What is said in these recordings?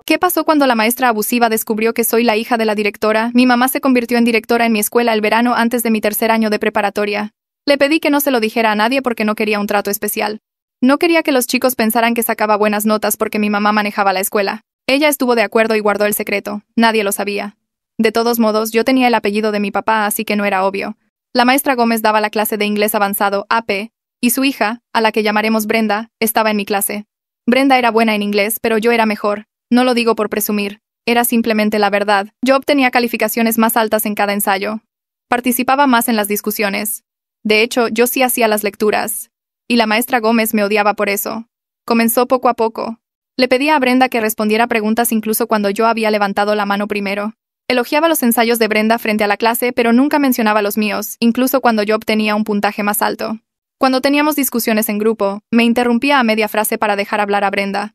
¿Qué pasó cuando la maestra abusiva descubrió que soy la hija de la directora? Mi mamá se convirtió en directora en mi escuela el verano antes de mi tercer año de preparatoria. Le pedí que no se lo dijera a nadie porque no quería un trato especial. No quería que los chicos pensaran que sacaba buenas notas porque mi mamá manejaba la escuela. Ella estuvo de acuerdo y guardó el secreto. Nadie lo sabía. De todos modos, yo tenía el apellido de mi papá, así que no era obvio. La maestra Gómez daba la clase de inglés avanzado, AP, y su hija, a la que llamaremos Brenda, estaba en mi clase. Brenda era buena en inglés, pero yo era mejor. No lo digo por presumir. Era simplemente la verdad. Yo obtenía calificaciones más altas en cada ensayo. Participaba más en las discusiones. De hecho, yo sí hacía las lecturas. Y la maestra Gómez me odiaba por eso. Comenzó poco a poco. Le pedía a Brenda que respondiera preguntas incluso cuando yo había levantado la mano primero. Elogiaba los ensayos de Brenda frente a la clase, pero nunca mencionaba los míos, incluso cuando yo obtenía un puntaje más alto. Cuando teníamos discusiones en grupo, me interrumpía a media frase para dejar hablar a Brenda.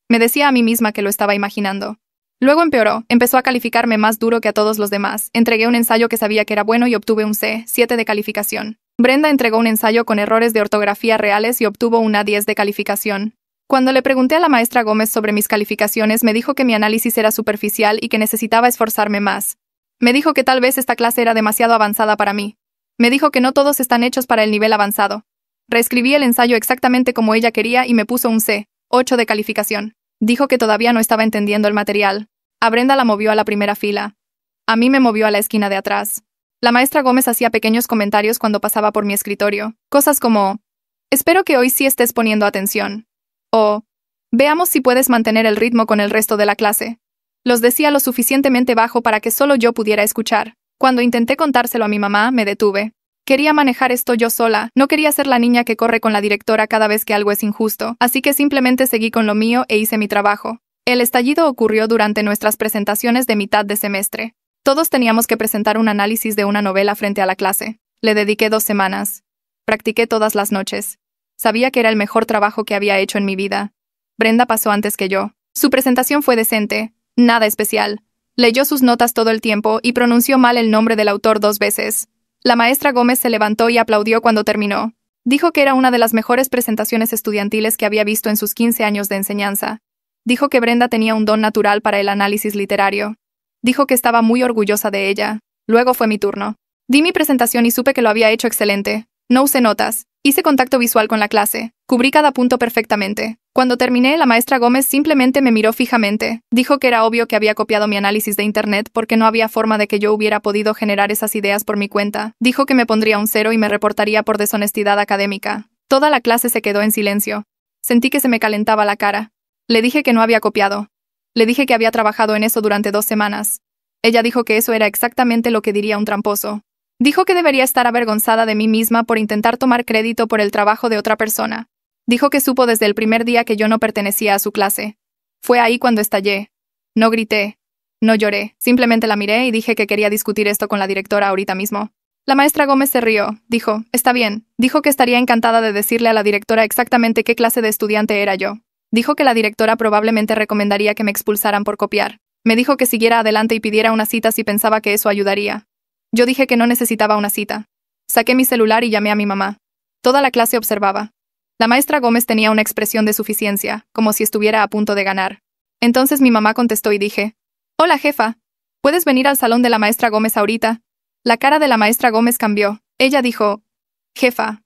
Me decía a mí misma que lo estaba imaginando. Luego empeoró, empezó a calificarme más duro que a todos los demás. Entregué un ensayo que sabía que era bueno y obtuve un C, 7 de calificación. Brenda entregó un ensayo con errores de ortografía reales y obtuvo una 10 de calificación. Cuando le pregunté a la maestra Gómez sobre mis calificaciones, me dijo que mi análisis era superficial y que necesitaba esforzarme más. Me dijo que tal vez esta clase era demasiado avanzada para mí. Me dijo que no todos están hechos para el nivel avanzado. Reescribí el ensayo exactamente como ella quería y me puso un C, 8 de calificación. Dijo que todavía no estaba entendiendo el material. A Brenda la movió a la primera fila. A mí me movió a la esquina de atrás. La maestra Gómez hacía pequeños comentarios cuando pasaba por mi escritorio. Cosas como, espero que hoy sí estés poniendo atención. O, veamos si puedes mantener el ritmo con el resto de la clase. Los decía lo suficientemente bajo para que solo yo pudiera escuchar. Cuando intenté contárselo a mi mamá, me detuve. Quería manejar esto yo sola, no quería ser la niña que corre con la directora cada vez que algo es injusto, así que simplemente seguí con lo mío e hice mi trabajo. El estallido ocurrió durante nuestras presentaciones de mitad de semestre. Todos teníamos que presentar un análisis de una novela frente a la clase. Le dediqué 2 semanas. Practiqué todas las noches. Sabía que era el mejor trabajo que había hecho en mi vida. Brenda pasó antes que yo. Su presentación fue decente, nada especial. Leyó sus notas todo el tiempo y pronunció mal el nombre del autor 2 veces. La maestra Gómez se levantó y aplaudió cuando terminó. Dijo que era una de las mejores presentaciones estudiantiles que había visto en sus 15 años de enseñanza. Dijo que Brenda tenía un don natural para el análisis literario. Dijo que estaba muy orgullosa de ella. Luego fue mi turno. Di mi presentación y supe que lo había hecho excelente. No usé notas. Hice contacto visual con la clase. Cubrí cada punto perfectamente. Cuando terminé, la maestra Gómez simplemente me miró fijamente. Dijo que era obvio que había copiado mi análisis de internet porque no había forma de que yo hubiera podido generar esas ideas por mi cuenta. Dijo que me pondría un 0 y me reportaría por deshonestidad académica. Toda la clase se quedó en silencio. Sentí que se me calentaba la cara. Le dije que no había copiado. Le dije que había trabajado en eso durante 2 semanas. Ella dijo que eso era exactamente lo que diría un tramposo. Dijo que debería estar avergonzada de mí misma por intentar tomar crédito por el trabajo de otra persona. Dijo que supo desde el primer día que yo no pertenecía a su clase. Fue ahí cuando estallé. No grité. No lloré. Simplemente la miré y dije que quería discutir esto con la directora ahorita mismo. La maestra Gómez se rió. Dijo, está bien. Dijo que estaría encantada de decirle a la directora exactamente qué clase de estudiante era yo. Dijo que la directora probablemente recomendaría que me expulsaran por copiar. Me dijo que siguiera adelante y pidiera una cita si pensaba que eso ayudaría. Yo dije que no necesitaba una cita. Saqué mi celular y llamé a mi mamá. Toda la clase observaba. La maestra Gómez tenía una expresión de suficiencia, como si estuviera a punto de ganar. Entonces mi mamá contestó y dije, hola jefa, ¿puedes venir al salón de la maestra Gómez ahorita? La cara de la maestra Gómez cambió. Ella dijo, jefa.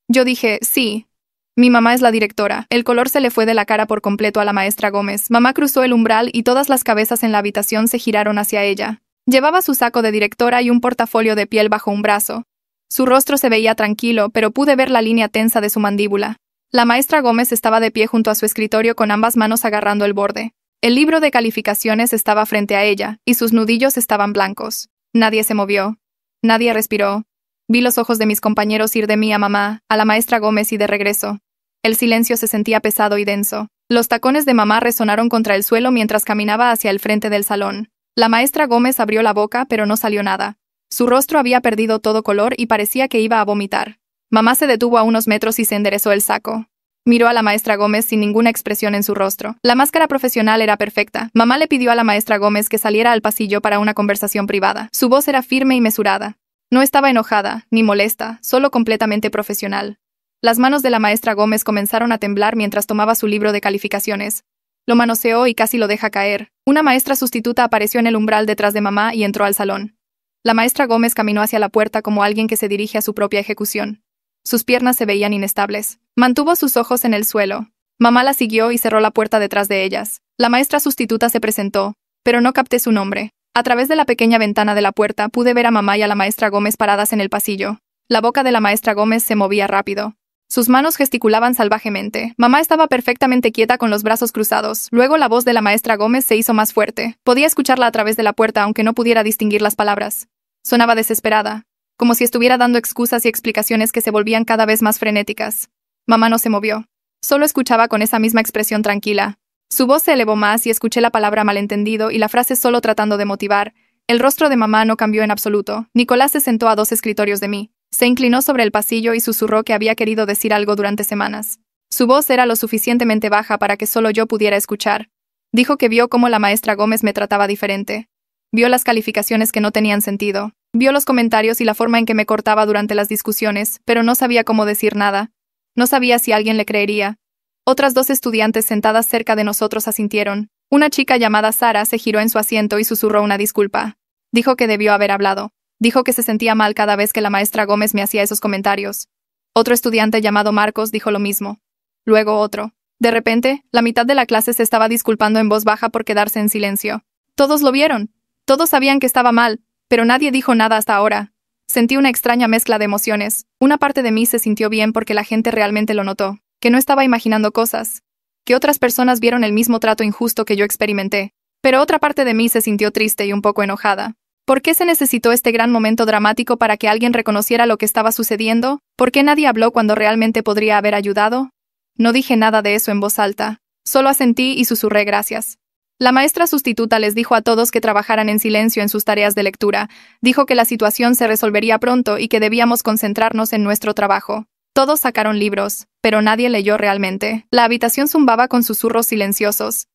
Yo dije, sí. Mi mamá es la directora. El color se le fue de la cara por completo a la maestra Gómez. Mamá cruzó el umbral y todas las cabezas en la habitación se giraron hacia ella. Llevaba su saco de directora y un portafolio de piel bajo un brazo. Su rostro se veía tranquilo, pero pude ver la línea tensa de su mandíbula. La maestra Gómez estaba de pie junto a su escritorio con ambas manos agarrando el borde. El libro de calificaciones estaba frente a ella, y sus nudillos estaban blancos. Nadie se movió. Nadie respiró. Vi los ojos de mis compañeros ir de mí a mamá, a la maestra Gómez y de regreso. El silencio se sentía pesado y denso. Los tacones de mamá resonaron contra el suelo mientras caminaba hacia el frente del salón. La maestra Gómez abrió la boca, pero no salió nada. Su rostro había perdido todo color y parecía que iba a vomitar. Mamá se detuvo a unos metros y se enderezó el saco. Miró a la maestra Gómez sin ninguna expresión en su rostro. La máscara profesional era perfecta. Mamá le pidió a la maestra Gómez que saliera al pasillo para una conversación privada. Su voz era firme y mesurada. No estaba enojada, ni molesta, solo completamente profesional. Las manos de la maestra Gómez comenzaron a temblar mientras tomaba su libro de calificaciones. Lo manoseó y casi lo deja caer. Una maestra sustituta apareció en el umbral detrás de mamá y entró al salón. La maestra Gómez caminó hacia la puerta como alguien que se dirige a su propia ejecución. Sus piernas se veían inestables. Mantuvo sus ojos en el suelo. Mamá la siguió y cerró la puerta detrás de ellas. La maestra sustituta se presentó, pero no capté su nombre. A través de la pequeña ventana de la puerta pude ver a mamá y a la maestra Gómez paradas en el pasillo. La boca de la maestra Gómez se movía rápido. Sus manos gesticulaban salvajemente. Mamá estaba perfectamente quieta con los brazos cruzados. Luego la voz de la maestra Gómez se hizo más fuerte. Podía escucharla a través de la puerta aunque no pudiera distinguir las palabras. Sonaba desesperada, como si estuviera dando excusas y explicaciones que se volvían cada vez más frenéticas. Mamá no se movió. Solo escuchaba con esa misma expresión tranquila. Su voz se elevó más y escuché la palabra malentendido y la frase solo tratando de motivar. El rostro de mamá no cambió en absoluto. Nicolás se sentó a 2 escritorios de mí. Se inclinó sobre el pasillo y susurró que había querido decir algo durante semanas. Su voz era lo suficientemente baja para que solo yo pudiera escuchar. Dijo que vio cómo la maestra Gómez me trataba diferente. Vio las calificaciones que no tenían sentido. Vio los comentarios y la forma en que me cortaba durante las discusiones, pero no sabía cómo decir nada. No sabía si alguien le creería. Otras 2 estudiantes sentadas cerca de nosotros asintieron. Una chica llamada Sara se giró en su asiento y susurró una disculpa. Dijo que debió haber hablado. Dijo que se sentía mal cada vez que la maestra Gómez me hacía esos comentarios. Otro estudiante llamado Marcos dijo lo mismo. Luego otro. De repente, la mitad de la clase se estaba disculpando en voz baja por quedarse en silencio. Todos lo vieron. Todos sabían que estaba mal, pero nadie dijo nada hasta ahora. Sentí una extraña mezcla de emociones. Una parte de mí se sintió bien porque la gente realmente lo notó, que no estaba imaginando cosas, que otras personas vieron el mismo trato injusto que yo experimenté. Pero otra parte de mí se sintió triste y un poco enojada. ¿Por qué se necesitó este gran momento dramático para que alguien reconociera lo que estaba sucediendo? ¿Por qué nadie habló cuando realmente podría haber ayudado? No dije nada de eso en voz alta. Solo asentí y susurré gracias. La maestra sustituta les dijo a todos que trabajaran en silencio en sus tareas de lectura. Dijo que la situación se resolvería pronto y que debíamos concentrarnos en nuestro trabajo. Todos sacaron libros, pero nadie leyó realmente. La habitación zumbaba con susurros silenciosos.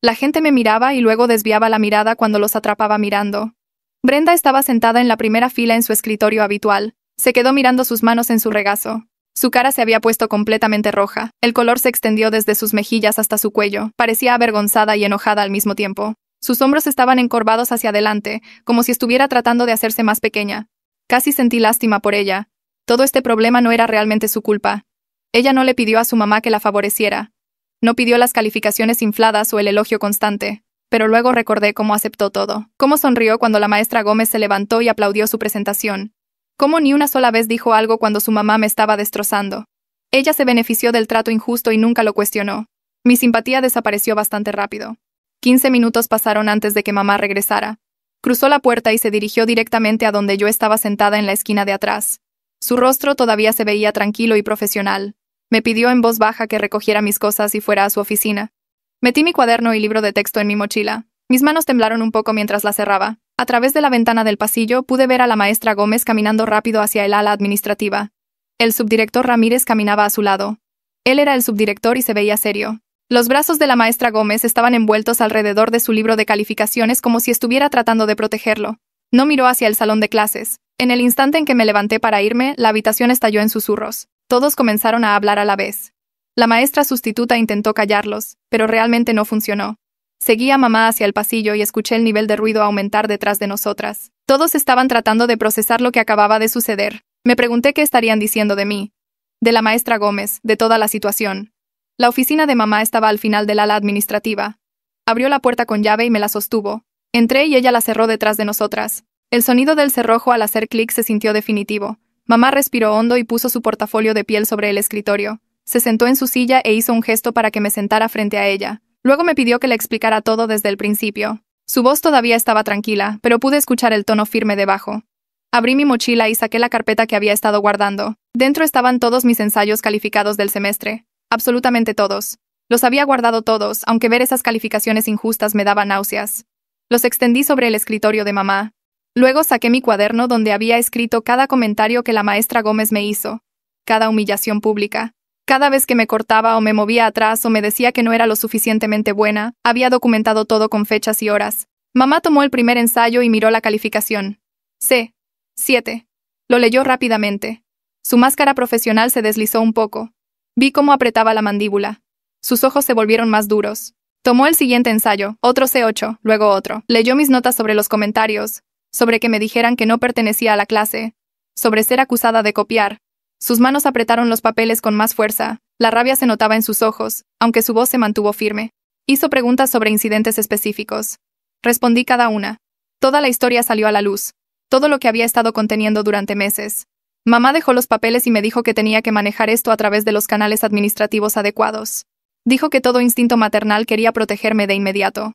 La gente me miraba y luego desviaba la mirada cuando los atrapaba mirando. Brenda estaba sentada en la primera fila en su escritorio habitual. Se quedó mirando sus manos en su regazo. Su cara se había puesto completamente roja. El color se extendió desde sus mejillas hasta su cuello. Parecía avergonzada y enojada al mismo tiempo. Sus hombros estaban encorvados hacia adelante, como si estuviera tratando de hacerse más pequeña. Casi sentí lástima por ella. Todo este problema no era realmente su culpa. Ella no le pidió a su mamá que la favoreciera. No pidió las calificaciones infladas o el elogio constante. Pero luego recordé cómo aceptó todo. Cómo sonrió cuando la maestra Gómez se levantó y aplaudió su presentación. Cómo ni una sola vez dijo algo cuando su mamá me estaba destrozando. Ella se benefició del trato injusto y nunca lo cuestionó. Mi simpatía desapareció bastante rápido. 15 minutos pasaron antes de que mamá regresara. Cruzó la puerta y se dirigió directamente a donde yo estaba sentada en la esquina de atrás. Su rostro todavía se veía tranquilo y profesional. Me pidió en voz baja que recogiera mis cosas y fuera a su oficina. Metí mi cuaderno y libro de texto en mi mochila. Mis manos temblaron un poco mientras la cerraba. A través de la ventana del pasillo pude ver a la maestra Gómez caminando rápido hacia el ala administrativa. El subdirector Ramírez caminaba a su lado. Él era el subdirector y se veía serio. Los brazos de la maestra Gómez estaban envueltos alrededor de su libro de calificaciones como si estuviera tratando de protegerlo. No miró hacia el salón de clases. En el instante en que me levanté para irme, la habitación estalló en susurros. Todos comenzaron a hablar a la vez. La maestra sustituta intentó callarlos, pero realmente no funcionó. Seguí a mamá hacia el pasillo y escuché el nivel de ruido aumentar detrás de nosotras. Todos estaban tratando de procesar lo que acababa de suceder. Me pregunté qué estarían diciendo de mí, de la maestra Gómez, de toda la situación. La oficina de mamá estaba al final del ala administrativa. Abrió la puerta con llave y me la sostuvo. Entré y ella la cerró detrás de nosotras. El sonido del cerrojo al hacer clic se sintió definitivo. Mamá respiró hondo y puso su portafolio de piel sobre el escritorio. Se sentó en su silla e hizo un gesto para que me sentara frente a ella. Luego me pidió que le explicara todo desde el principio. Su voz todavía estaba tranquila, pero pude escuchar el tono firme debajo. Abrí mi mochila y saqué la carpeta que había estado guardando. Dentro estaban todos mis ensayos calificados del semestre. Absolutamente todos. Los había guardado todos, aunque ver esas calificaciones injustas me daba náuseas. Los extendí sobre el escritorio de mamá. Luego saqué mi cuaderno donde había escrito cada comentario que la maestra Gómez me hizo. Cada humillación pública. Cada vez que me cortaba o me movía atrás o me decía que no era lo suficientemente buena, había documentado todo con fechas y horas. Mamá tomó el primer ensayo y miró la calificación. C. 7. Lo leyó rápidamente. Su máscara profesional se deslizó un poco. Vi cómo apretaba la mandíbula. Sus ojos se volvieron más duros. Tomó el siguiente ensayo, otro C8, luego otro. Leyó mis notas sobre los comentarios, sobre que me dijeran que no pertenecía a la clase, sobre ser acusada de copiar. Sus manos apretaron los papeles con más fuerza, la rabia se notaba en sus ojos, aunque su voz se mantuvo firme. Hizo preguntas sobre incidentes específicos. Respondí cada una. Toda la historia salió a la luz, todo lo que había estado conteniendo durante meses. Mamá dejó los papeles y me dijo que tenía que manejar esto a través de los canales administrativos adecuados. Dijo que todo instinto maternal quería protegerme de inmediato.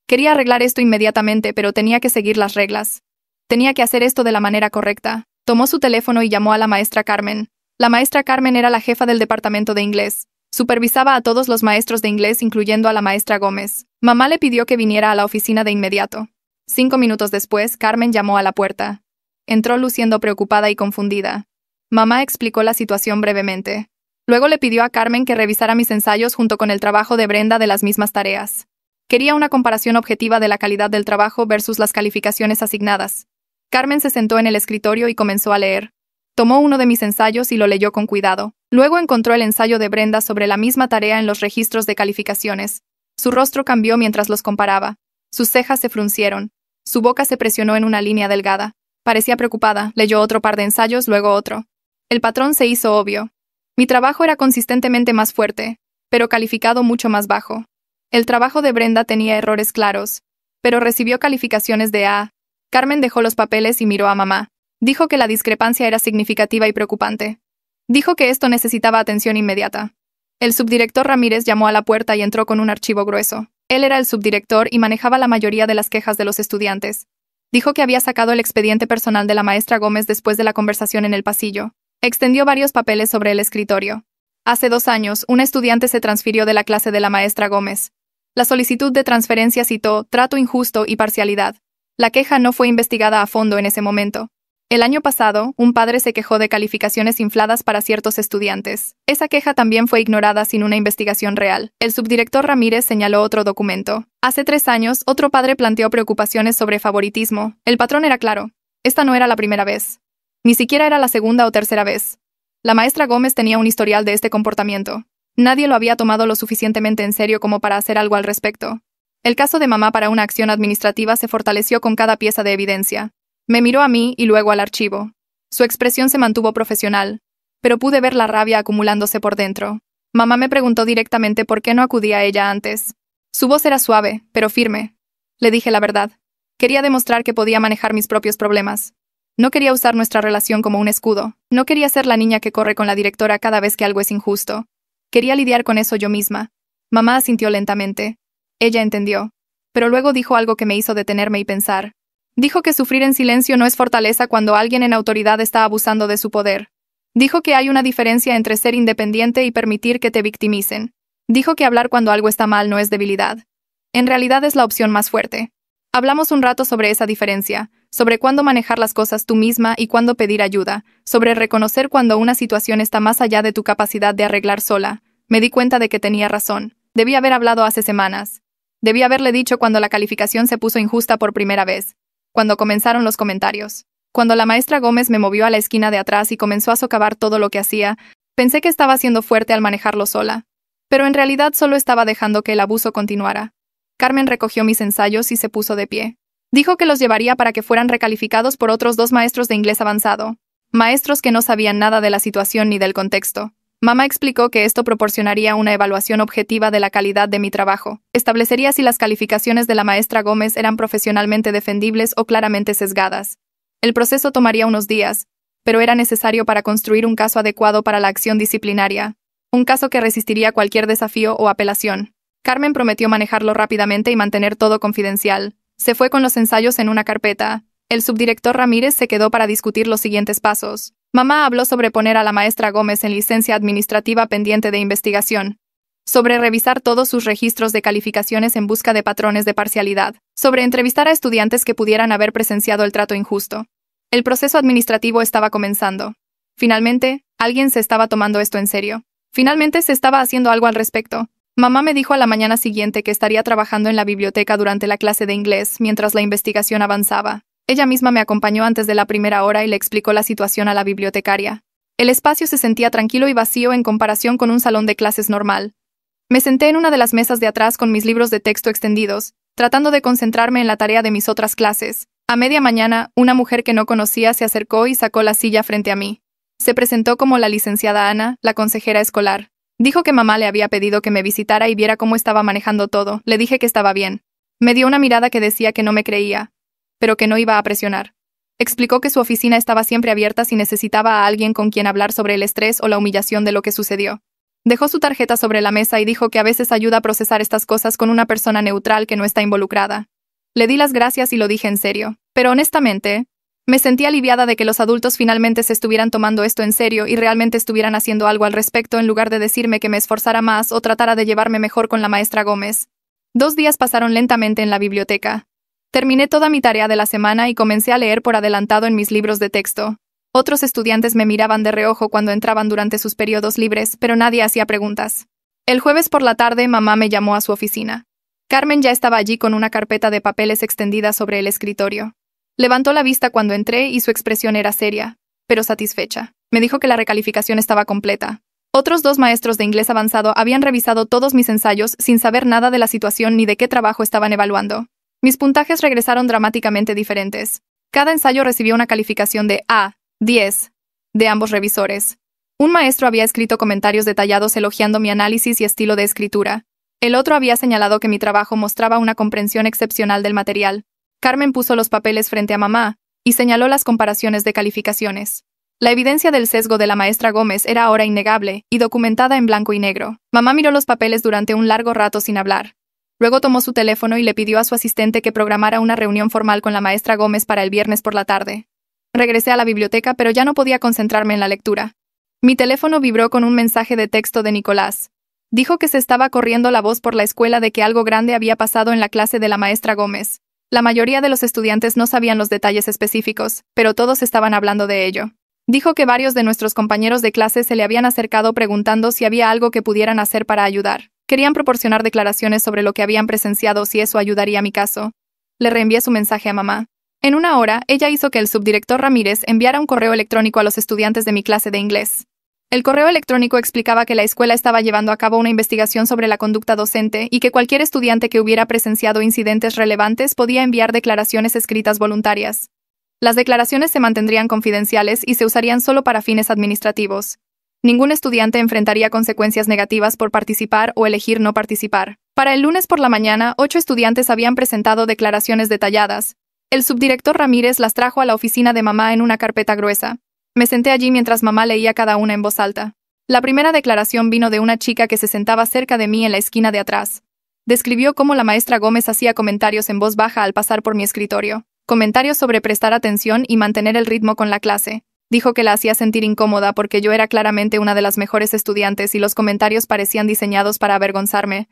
Quería arreglar esto inmediatamente, pero tenía que seguir las reglas. Tenía que hacer esto de la manera correcta. Tomó su teléfono y llamó a la maestra Carmen. La maestra Carmen era la jefa del departamento de inglés. Supervisaba a todos los maestros de inglés, incluyendo a la maestra Gómez. Mamá le pidió que viniera a la oficina de inmediato. 5 minutos después, Carmen llamó a la puerta. Entró luciendo preocupada y confundida. Mamá explicó la situación brevemente. Luego le pidió a Carmen que revisara mis ensayos junto con el trabajo de Brenda de las mismas tareas. Quería una comparación objetiva de la calidad del trabajo versus las calificaciones asignadas. Carmen se sentó en el escritorio y comenzó a leer. Tomó uno de mis ensayos y lo leyó con cuidado. Luego encontró el ensayo de Brenda sobre la misma tarea en los registros de calificaciones. Su rostro cambió mientras los comparaba. Sus cejas se fruncieron. Su boca se presionó en una línea delgada. Parecía preocupada. Leyó otro par de ensayos, luego otro. El patrón se hizo obvio. Mi trabajo era consistentemente más fuerte, pero calificado mucho más bajo. El trabajo de Brenda tenía errores claros, pero recibió calificaciones de A. Carmen dejó los papeles y miró a mamá. Dijo que la discrepancia era significativa y preocupante. Dijo que esto necesitaba atención inmediata. El subdirector Ramírez llamó a la puerta y entró con un archivo grueso. Él era el subdirector y manejaba la mayoría de las quejas de los estudiantes. Dijo que había sacado el expediente personal de la maestra Gómez después de la conversación en el pasillo. Extendió varios papeles sobre el escritorio. Hace 2 años, una estudiante se transfirió de la clase de la maestra Gómez. La solicitud de transferencia citó trato injusto y parcialidad. La queja no fue investigada a fondo en ese momento. El año pasado, un padre se quejó de calificaciones infladas para ciertos estudiantes. Esa queja también fue ignorada sin una investigación real. El subdirector Ramírez señaló otro documento. Hace 3 años, otro padre planteó preocupaciones sobre favoritismo. El patrón era claro. Esta no era la primera vez. Ni siquiera era la segunda o tercera vez. La maestra Gómez tenía un historial de este comportamiento. Nadie lo había tomado lo suficientemente en serio como para hacer algo al respecto. El caso de mamá para una acción administrativa se fortaleció con cada pieza de evidencia. Me miró a mí y luego al archivo. Su expresión se mantuvo profesional, pero pude ver la rabia acumulándose por dentro. Mamá me preguntó directamente por qué no acudía a ella antes. Su voz era suave, pero firme. Le dije la verdad. Quería demostrar que podía manejar mis propios problemas. No quería usar nuestra relación como un escudo. No quería ser la niña que corre con la directora cada vez que algo es injusto. Quería lidiar con eso yo misma. Mamá asintió lentamente. Ella entendió. Pero luego dijo algo que me hizo detenerme y pensar. Dijo que sufrir en silencio no es fortaleza cuando alguien en autoridad está abusando de su poder. Dijo que hay una diferencia entre ser independiente y permitir que te victimicen. Dijo que hablar cuando algo está mal no es debilidad. En realidad es la opción más fuerte. Hablamos un rato sobre esa diferencia, sobre cuándo manejar las cosas tú misma y cuándo pedir ayuda, sobre reconocer cuando una situación está más allá de tu capacidad de arreglar sola. Me di cuenta de que tenía razón. Debí haber hablado hace semanas. Debí haberle dicho cuando la calificación se puso injusta por primera vez. Cuando comenzaron los comentarios. Cuando la maestra Gómez me movió a la esquina de atrás y comenzó a socavar todo lo que hacía, pensé que estaba siendo fuerte al manejarlo sola. Pero en realidad solo estaba dejando que el abuso continuara. Carmen recogió mis ensayos y se puso de pie. Dijo que los llevaría para que fueran recalificados por otros 2 maestros de inglés avanzado. Maestros que no sabían nada de la situación ni del contexto. Mamá explicó que esto proporcionaría una evaluación objetiva de la calidad de mi trabajo. Establecería si las calificaciones de la maestra Gómez eran profesionalmente defendibles o claramente sesgadas. El proceso tomaría unos días, pero era necesario para construir un caso adecuado para la acción disciplinaria. Un caso que resistiría cualquier desafío o apelación. Carmen prometió manejarlo rápidamente y mantener todo confidencial. Se fue con los ensayos en una carpeta. El subdirector Ramírez se quedó para discutir los siguientes pasos. Mamá habló sobre poner a la maestra Gómez en licencia administrativa pendiente de investigación. Sobre revisar todos sus registros de calificaciones en busca de patrones de parcialidad. Sobre entrevistar a estudiantes que pudieran haber presenciado el trato injusto. El proceso administrativo estaba comenzando. Finalmente, alguien se estaba tomando esto en serio. Finalmente se estaba haciendo algo al respecto. Mamá me dijo a la mañana siguiente que estaría trabajando en la biblioteca durante la clase de inglés mientras la investigación avanzaba. Ella misma me acompañó antes de la primera hora y le explicó la situación a la bibliotecaria. El espacio se sentía tranquilo y vacío en comparación con un salón de clases normal. Me senté en una de las mesas de atrás con mis libros de texto extendidos, tratando de concentrarme en la tarea de mis otras clases. A media mañana, una mujer que no conocía se acercó y sacó la silla frente a mí. Se presentó como la licenciada Ana, la consejera escolar. Dijo que mamá le había pedido que me visitara y viera cómo estaba manejando todo. Le dije que estaba bien. Me dio una mirada que decía que no me creía, pero que no iba a presionar. Explicó que su oficina estaba siempre abierta si necesitaba a alguien con quien hablar sobre el estrés o la humillación de lo que sucedió. Dejó su tarjeta sobre la mesa y dijo que a veces ayuda a procesar estas cosas con una persona neutral que no está involucrada. Le di las gracias y lo dije en serio, pero honestamente, me sentí aliviada de que los adultos finalmente se estuvieran tomando esto en serio y realmente estuvieran haciendo algo al respecto en lugar de decirme que me esforzara más o tratara de llevarme mejor con la maestra Gómez. 2 días pasaron lentamente en la biblioteca. Terminé toda mi tarea de la semana y comencé a leer por adelantado en mis libros de texto. Otros estudiantes me miraban de reojo cuando entraban durante sus periodos libres, pero nadie hacía preguntas. El jueves por la tarde, mamá me llamó a su oficina. Carmen ya estaba allí con una carpeta de papeles extendida sobre el escritorio. Levantó la vista cuando entré y su expresión era seria, pero satisfecha. Me dijo que la recalificación estaba completa. Otros 2 maestros de inglés avanzado habían revisado todos mis ensayos sin saber nada de la situación ni de qué trabajo estaban evaluando. Mis puntajes regresaron dramáticamente diferentes. Cada ensayo recibió una calificación de A10 de ambos revisores. Un maestro había escrito comentarios detallados elogiando mi análisis y estilo de escritura. El otro había señalado que mi trabajo mostraba una comprensión excepcional del material. Carmen puso los papeles frente a mamá y señaló las comparaciones de calificaciones. La evidencia del sesgo de la maestra Gómez era ahora innegable y documentada en blanco y negro. Mamá miró los papeles durante un largo rato sin hablar. Luego tomó su teléfono y le pidió a su asistente que programara una reunión formal con la maestra Gómez para el viernes por la tarde. Regresé a la biblioteca, pero ya no podía concentrarme en la lectura. Mi teléfono vibró con un mensaje de texto de Nicolás. Dijo que se estaba corriendo la voz por la escuela de que algo grande había pasado en la clase de la maestra Gómez. La mayoría de los estudiantes no sabían los detalles específicos, pero todos estaban hablando de ello. Dijo que varios de nuestros compañeros de clase se le habían acercado preguntando si había algo que pudieran hacer para ayudar. Querían proporcionar declaraciones sobre lo que habían presenciado si eso ayudaría a mi caso. Le reenvié su mensaje a mamá. En 1 hora, ella hizo que el subdirector Ramírez enviara un correo electrónico a los estudiantes de mi clase de inglés. El correo electrónico explicaba que la escuela estaba llevando a cabo una investigación sobre la conducta docente y que cualquier estudiante que hubiera presenciado incidentes relevantes podía enviar declaraciones escritas voluntarias. Las declaraciones se mantendrían confidenciales y se usarían solo para fines administrativos. Ningún estudiante enfrentaría consecuencias negativas por participar o elegir no participar. Para el lunes por la mañana, 8 estudiantes habían presentado declaraciones detalladas. El subdirector Ramírez las trajo a la oficina de mamá en una carpeta gruesa. Me senté allí mientras mamá leía cada una en voz alta. La primera declaración vino de una chica que se sentaba cerca de mí en la esquina de atrás. Describió cómo la maestra Gómez hacía comentarios en voz baja al pasar por mi escritorio. Comentarios sobre prestar atención y mantener el ritmo con la clase. Dijo que la hacía sentir incómoda porque yo era claramente una de las mejores estudiantes y los comentarios parecían diseñados para avergonzarme.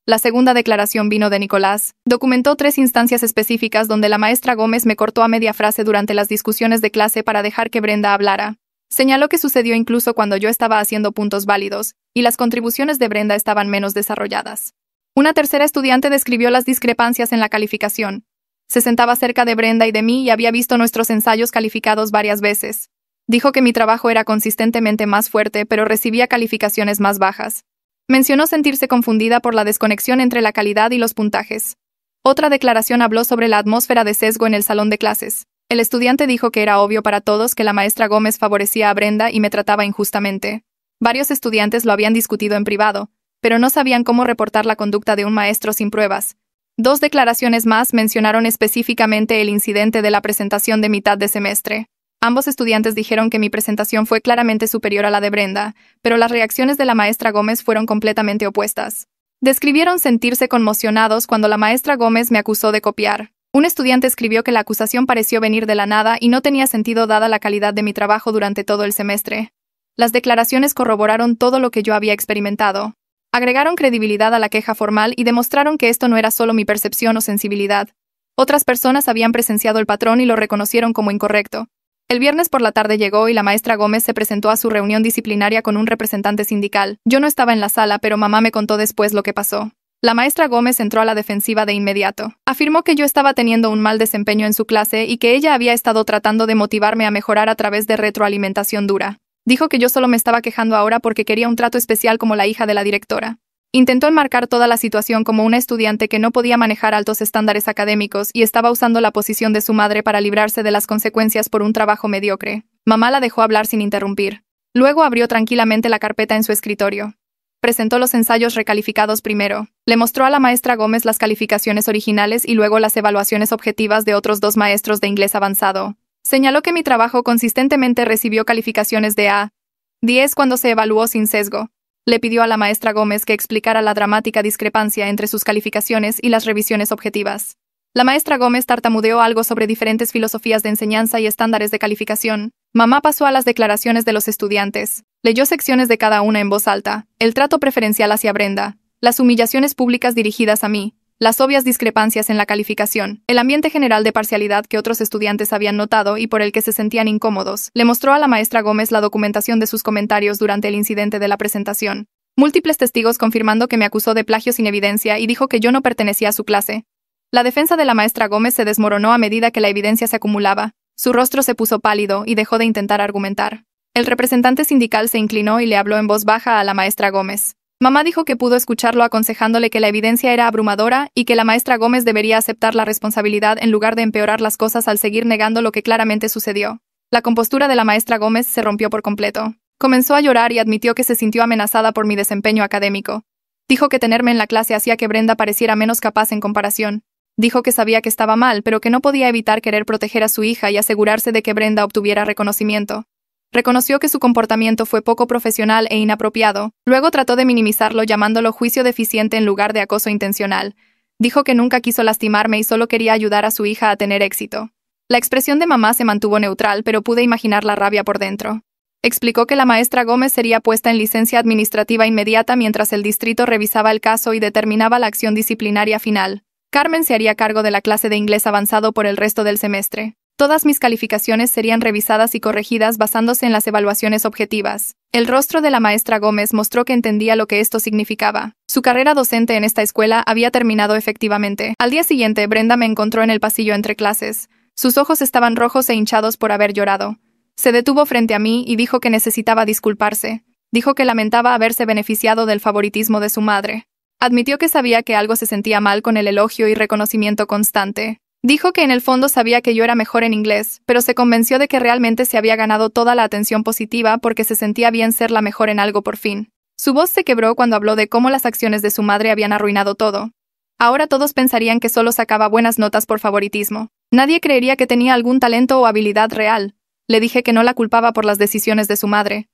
La segunda declaración vino de Nicolás. Documentó 3 instancias específicas donde la maestra Gómez me cortó a media frase durante las discusiones de clase para dejar que Brenda hablara. Señaló que sucedió incluso cuando yo estaba haciendo puntos válidos, y las contribuciones de Brenda estaban menos desarrolladas. Una tercera estudiante describió las discrepancias en la calificación. Se sentaba cerca de Brenda y de mí y había visto nuestros ensayos calificados varias veces. Dijo que mi trabajo era consistentemente más fuerte, pero recibía calificaciones más bajas. Mencionó sentirse confundida por la desconexión entre la calidad y los puntajes. Otra declaración habló sobre la atmósfera de sesgo en el salón de clases. El estudiante dijo que era obvio para todos que la maestra Gómez favorecía a Brenda y me trataba injustamente. Varios estudiantes lo habían discutido en privado, pero no sabían cómo reportar la conducta de un maestro sin pruebas. 2 declaraciones más mencionaron específicamente el incidente de la presentación de mitad de semestre. Ambos estudiantes dijeron que mi presentación fue claramente superior a la de Brenda, pero las reacciones de la maestra Gómez fueron completamente opuestas. Describieron sentirse conmocionados cuando la maestra Gómez me acusó de copiar. Un estudiante escribió que la acusación pareció venir de la nada y no tenía sentido dada la calidad de mi trabajo durante todo el semestre. Las declaraciones corroboraron todo lo que yo había experimentado. Agregaron credibilidad a la queja formal y demostraron que esto no era solo mi percepción o sensibilidad. Otras personas habían presenciado el patrón y lo reconocieron como incorrecto. El viernes por la tarde llegó y la maestra Gómez se presentó a su reunión disciplinaria con un representante sindical. Yo no estaba en la sala, pero mamá me contó después lo que pasó. La maestra Gómez entró a la defensiva de inmediato. Afirmó que yo estaba teniendo un mal desempeño en su clase y que ella había estado tratando de motivarme a mejorar a través de retroalimentación dura. Dijo que yo solo me estaba quejando ahora porque quería un trato especial como la hija de la directora. Intentó enmarcar toda la situación como una estudiante que no podía manejar altos estándares académicos y estaba usando la posición de su madre para librarse de las consecuencias por un trabajo mediocre. Mamá la dejó hablar sin interrumpir. Luego abrió tranquilamente la carpeta en su escritorio. Presentó los ensayos recalificados primero. Le mostró a la maestra Gómez las calificaciones originales y luego las evaluaciones objetivas de otros 2 maestros de inglés avanzado. Señaló que mi trabajo consistentemente recibió calificaciones de A10 cuando se evaluó sin sesgo. Le pidió a la maestra Gómez que explicara la dramática discrepancia entre sus calificaciones y las revisiones objetivas. La maestra Gómez tartamudeó algo sobre diferentes filosofías de enseñanza y estándares de calificación. Mamá pasó a las declaraciones de los estudiantes. Leyó secciones de cada una en voz alta. El trato preferencial hacia Brenda. Las humillaciones públicas dirigidas a mí. Las obvias discrepancias en la calificación, el ambiente general de parcialidad que otros estudiantes habían notado y por el que se sentían incómodos. Le mostró a la maestra Gómez la documentación de sus comentarios durante el incidente de la presentación. Múltiples testigos confirmando que me acusó de plagio sin evidencia y dijo que yo no pertenecía a su clase. La defensa de la maestra Gómez se desmoronó a medida que la evidencia se acumulaba. Su rostro se puso pálido y dejó de intentar argumentar. El representante sindical se inclinó y le habló en voz baja a la maestra Gómez. Mamá dijo que pudo escucharlo aconsejándole que la evidencia era abrumadora y que la maestra Gómez debería aceptar la responsabilidad en lugar de empeorar las cosas al seguir negando lo que claramente sucedió. La compostura de la maestra Gómez se rompió por completo. Comenzó a llorar y admitió que se sintió amenazada por mi desempeño académico. Dijo que tenerme en la clase hacía que Brenda pareciera menos capaz en comparación. Dijo que sabía que estaba mal, pero que no podía evitar querer proteger a su hija y asegurarse de que Brenda obtuviera reconocimiento. Reconoció que su comportamiento fue poco profesional e inapropiado. Luego trató de minimizarlo llamándolo juicio deficiente en lugar de acoso intencional. Dijo que nunca quiso lastimarme y solo quería ayudar a su hija a tener éxito. La expresión de mamá se mantuvo neutral, pero pude imaginar la rabia por dentro. Explicó que la maestra Gómez sería puesta en licencia administrativa inmediata mientras el distrito revisaba el caso y determinaba la acción disciplinaria final. Carmen se haría cargo de la clase de inglés avanzado por el resto del semestre. Todas mis calificaciones serían revisadas y corregidas basándose en las evaluaciones objetivas. El rostro de la maestra Gómez mostró que entendía lo que esto significaba. Su carrera docente en esta escuela había terminado efectivamente. Al día siguiente, Brenda me encontró en el pasillo entre clases. Sus ojos estaban rojos e hinchados por haber llorado. Se detuvo frente a mí y dijo que necesitaba disculparse. Dijo que lamentaba haberse beneficiado del favoritismo de su madre. Admitió que sabía que algo se sentía mal con el elogio y reconocimiento constante. Dijo que en el fondo sabía que yo era mejor en inglés, pero se convenció de que realmente se había ganado toda la atención positiva porque se sentía bien ser la mejor en algo por fin. Su voz se quebró cuando habló de cómo las acciones de su madre habían arruinado todo. Ahora todos pensarían que solo sacaba buenas notas por favoritismo. Nadie creería que tenía algún talento o habilidad real. Le dije que no la culpaba por las decisiones de su madre.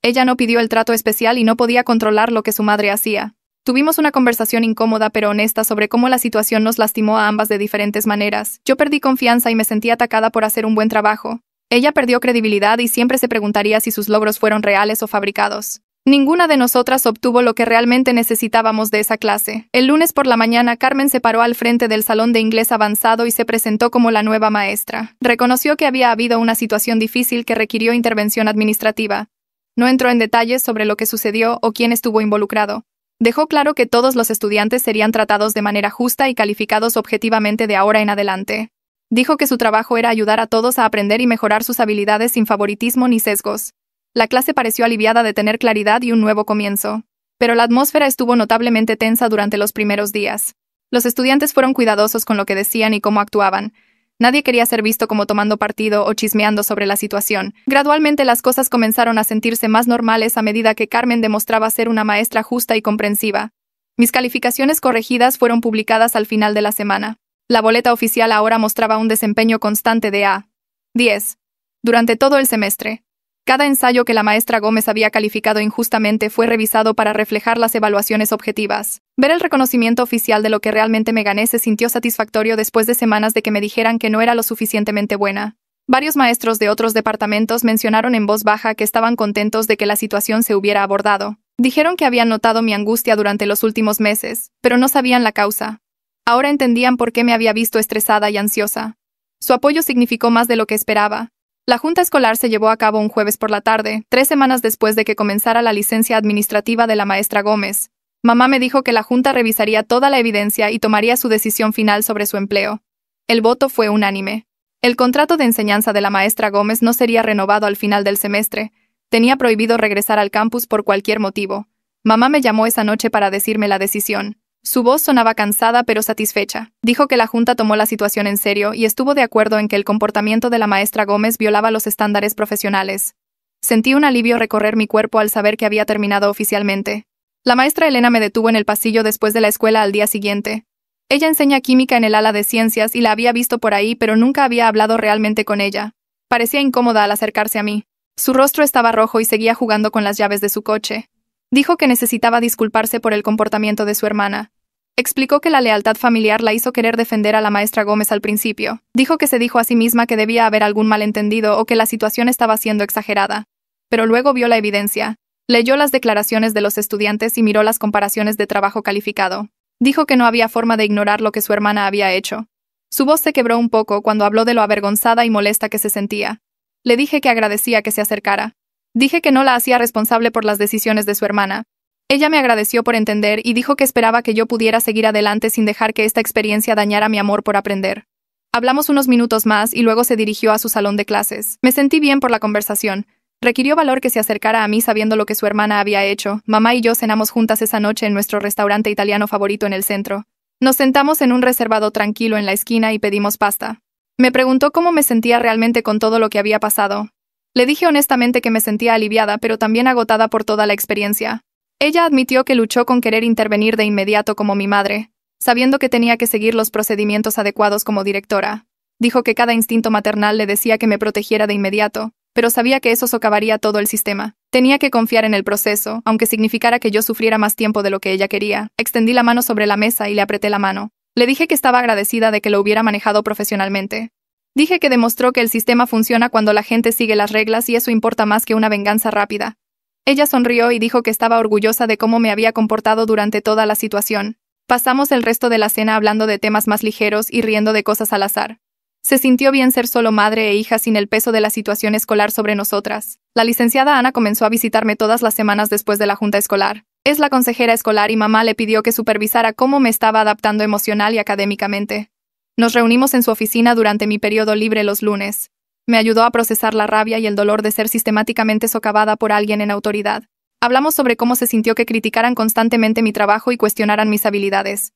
Ella no pidió el trato especial y no podía controlar lo que su madre hacía. Tuvimos una conversación incómoda pero honesta sobre cómo la situación nos lastimó a ambas de diferentes maneras. Yo perdí confianza y me sentí atacada por hacer un buen trabajo. Ella perdió credibilidad y siempre se preguntaría si sus logros fueron reales o fabricados. Ninguna de nosotras obtuvo lo que realmente necesitábamos de esa clase. El lunes por la mañana, Carmen se paró al frente del salón de inglés avanzado y se presentó como la nueva maestra. Reconoció que había habido una situación difícil que requirió intervención administrativa. No entró en detalles sobre lo que sucedió o quién estuvo involucrado. Dejó claro que todos los estudiantes serían tratados de manera justa y calificados objetivamente de ahora en adelante. Dijo que su trabajo era ayudar a todos a aprender y mejorar sus habilidades sin favoritismo ni sesgos. La clase pareció aliviada de tener claridad y un nuevo comienzo. Pero la atmósfera estuvo notablemente tensa durante los primeros días. Los estudiantes fueron cuidadosos con lo que decían y cómo actuaban. Nadie quería ser visto como tomando partido o chismeando sobre la situación. Gradualmente las cosas comenzaron a sentirse más normales a medida que Carmen demostraba ser una maestra justa y comprensiva. Mis calificaciones corregidas fueron publicadas al final de la semana. La boleta oficial ahora mostraba un desempeño constante de A10 durante todo el semestre. Cada ensayo que la maestra Gómez había calificado injustamente fue revisado para reflejar las evaluaciones objetivas. Ver el reconocimiento oficial de lo que realmente me gané se sintió satisfactorio después de semanas de que me dijeran que no era lo suficientemente buena. Varios maestros de otros departamentos mencionaron en voz baja que estaban contentos de que la situación se hubiera abordado. Dijeron que habían notado mi angustia durante los últimos meses, pero no sabían la causa. Ahora entendían por qué me había visto estresada y ansiosa. Su apoyo significó más de lo que esperaba. La junta escolar se llevó a cabo un jueves por la tarde, 3 semanas después de que comenzara la licencia administrativa de la maestra Gómez. Mamá me dijo que la junta revisaría toda la evidencia y tomaría su decisión final sobre su empleo. El voto fue unánime. El contrato de enseñanza de la maestra Gómez no sería renovado al final del semestre. Tenía prohibido regresar al campus por cualquier motivo. Mamá me llamó esa noche para decirme la decisión. Su voz sonaba cansada pero satisfecha. Dijo que la Junta tomó la situación en serio y estuvo de acuerdo en que el comportamiento de la maestra Gómez violaba los estándares profesionales. Sentí un alivio recorrer mi cuerpo al saber que había terminado oficialmente. La maestra Elena me detuvo en el pasillo después de la escuela al día siguiente. Ella enseña química en el ala de ciencias y la había visto por ahí, pero nunca había hablado realmente con ella. Parecía incómoda al acercarse a mí. Su rostro estaba rojo y seguía jugando con las llaves de su coche. Dijo que necesitaba disculparse por el comportamiento de su hermana. Explicó que la lealtad familiar la hizo querer defender a la maestra Gómez al principio. Dijo que se dijo a sí misma que debía haber algún malentendido o que la situación estaba siendo exagerada. Pero luego vio la evidencia. Leyó las declaraciones de los estudiantes y miró las comparaciones de trabajo calificado. Dijo que no había forma de ignorar lo que su hermana había hecho. Su voz se quebró un poco cuando habló de lo avergonzada y molesta que se sentía. Le dije que agradecía que se acercara. Dije que no la hacía responsable por las decisiones de su hermana. Ella me agradeció por entender y dijo que esperaba que yo pudiera seguir adelante sin dejar que esta experiencia dañara mi amor por aprender. Hablamos unos minutos más y luego se dirigió a su salón de clases. Me sentí bien por la conversación. Requirió valor que se acercara a mí sabiendo lo que su hermana había hecho. Mamá y yo cenamos juntas esa noche en nuestro restaurante italiano favorito en el centro. Nos sentamos en un reservado tranquilo en la esquina y pedimos pasta. Me preguntó cómo me sentía realmente con todo lo que había pasado. Le dije honestamente que me sentía aliviada pero también agotada por toda la experiencia. Ella admitió que luchó con querer intervenir de inmediato como mi madre, sabiendo que tenía que seguir los procedimientos adecuados como directora. Dijo que cada instinto maternal le decía que me protegiera de inmediato, pero sabía que eso socavaría todo el sistema. Tenía que confiar en el proceso, aunque significara que yo sufriera más tiempo de lo que ella quería. Extendí la mano sobre la mesa y le apreté la mano. Le dije que estaba agradecida de que lo hubiera manejado profesionalmente. Dije que demostró que el sistema funciona cuando la gente sigue las reglas y eso importa más que una venganza rápida. Ella sonrió y dijo que estaba orgullosa de cómo me había comportado durante toda la situación. Pasamos el resto de la cena hablando de temas más ligeros y riendo de cosas al azar. Se sintió bien ser solo madre e hija sin el peso de la situación escolar sobre nosotras. La licenciada Ana comenzó a visitarme todas las semanas después de la junta escolar. Es la consejera escolar y mamá le pidió que supervisara cómo me estaba adaptando emocional y académicamente. Nos reunimos en su oficina durante mi periodo libre los lunes. Me ayudó a procesar la rabia y el dolor de ser sistemáticamente socavada por alguien en autoridad. Hablamos sobre cómo se sintió que criticaran constantemente mi trabajo y cuestionaran mis habilidades.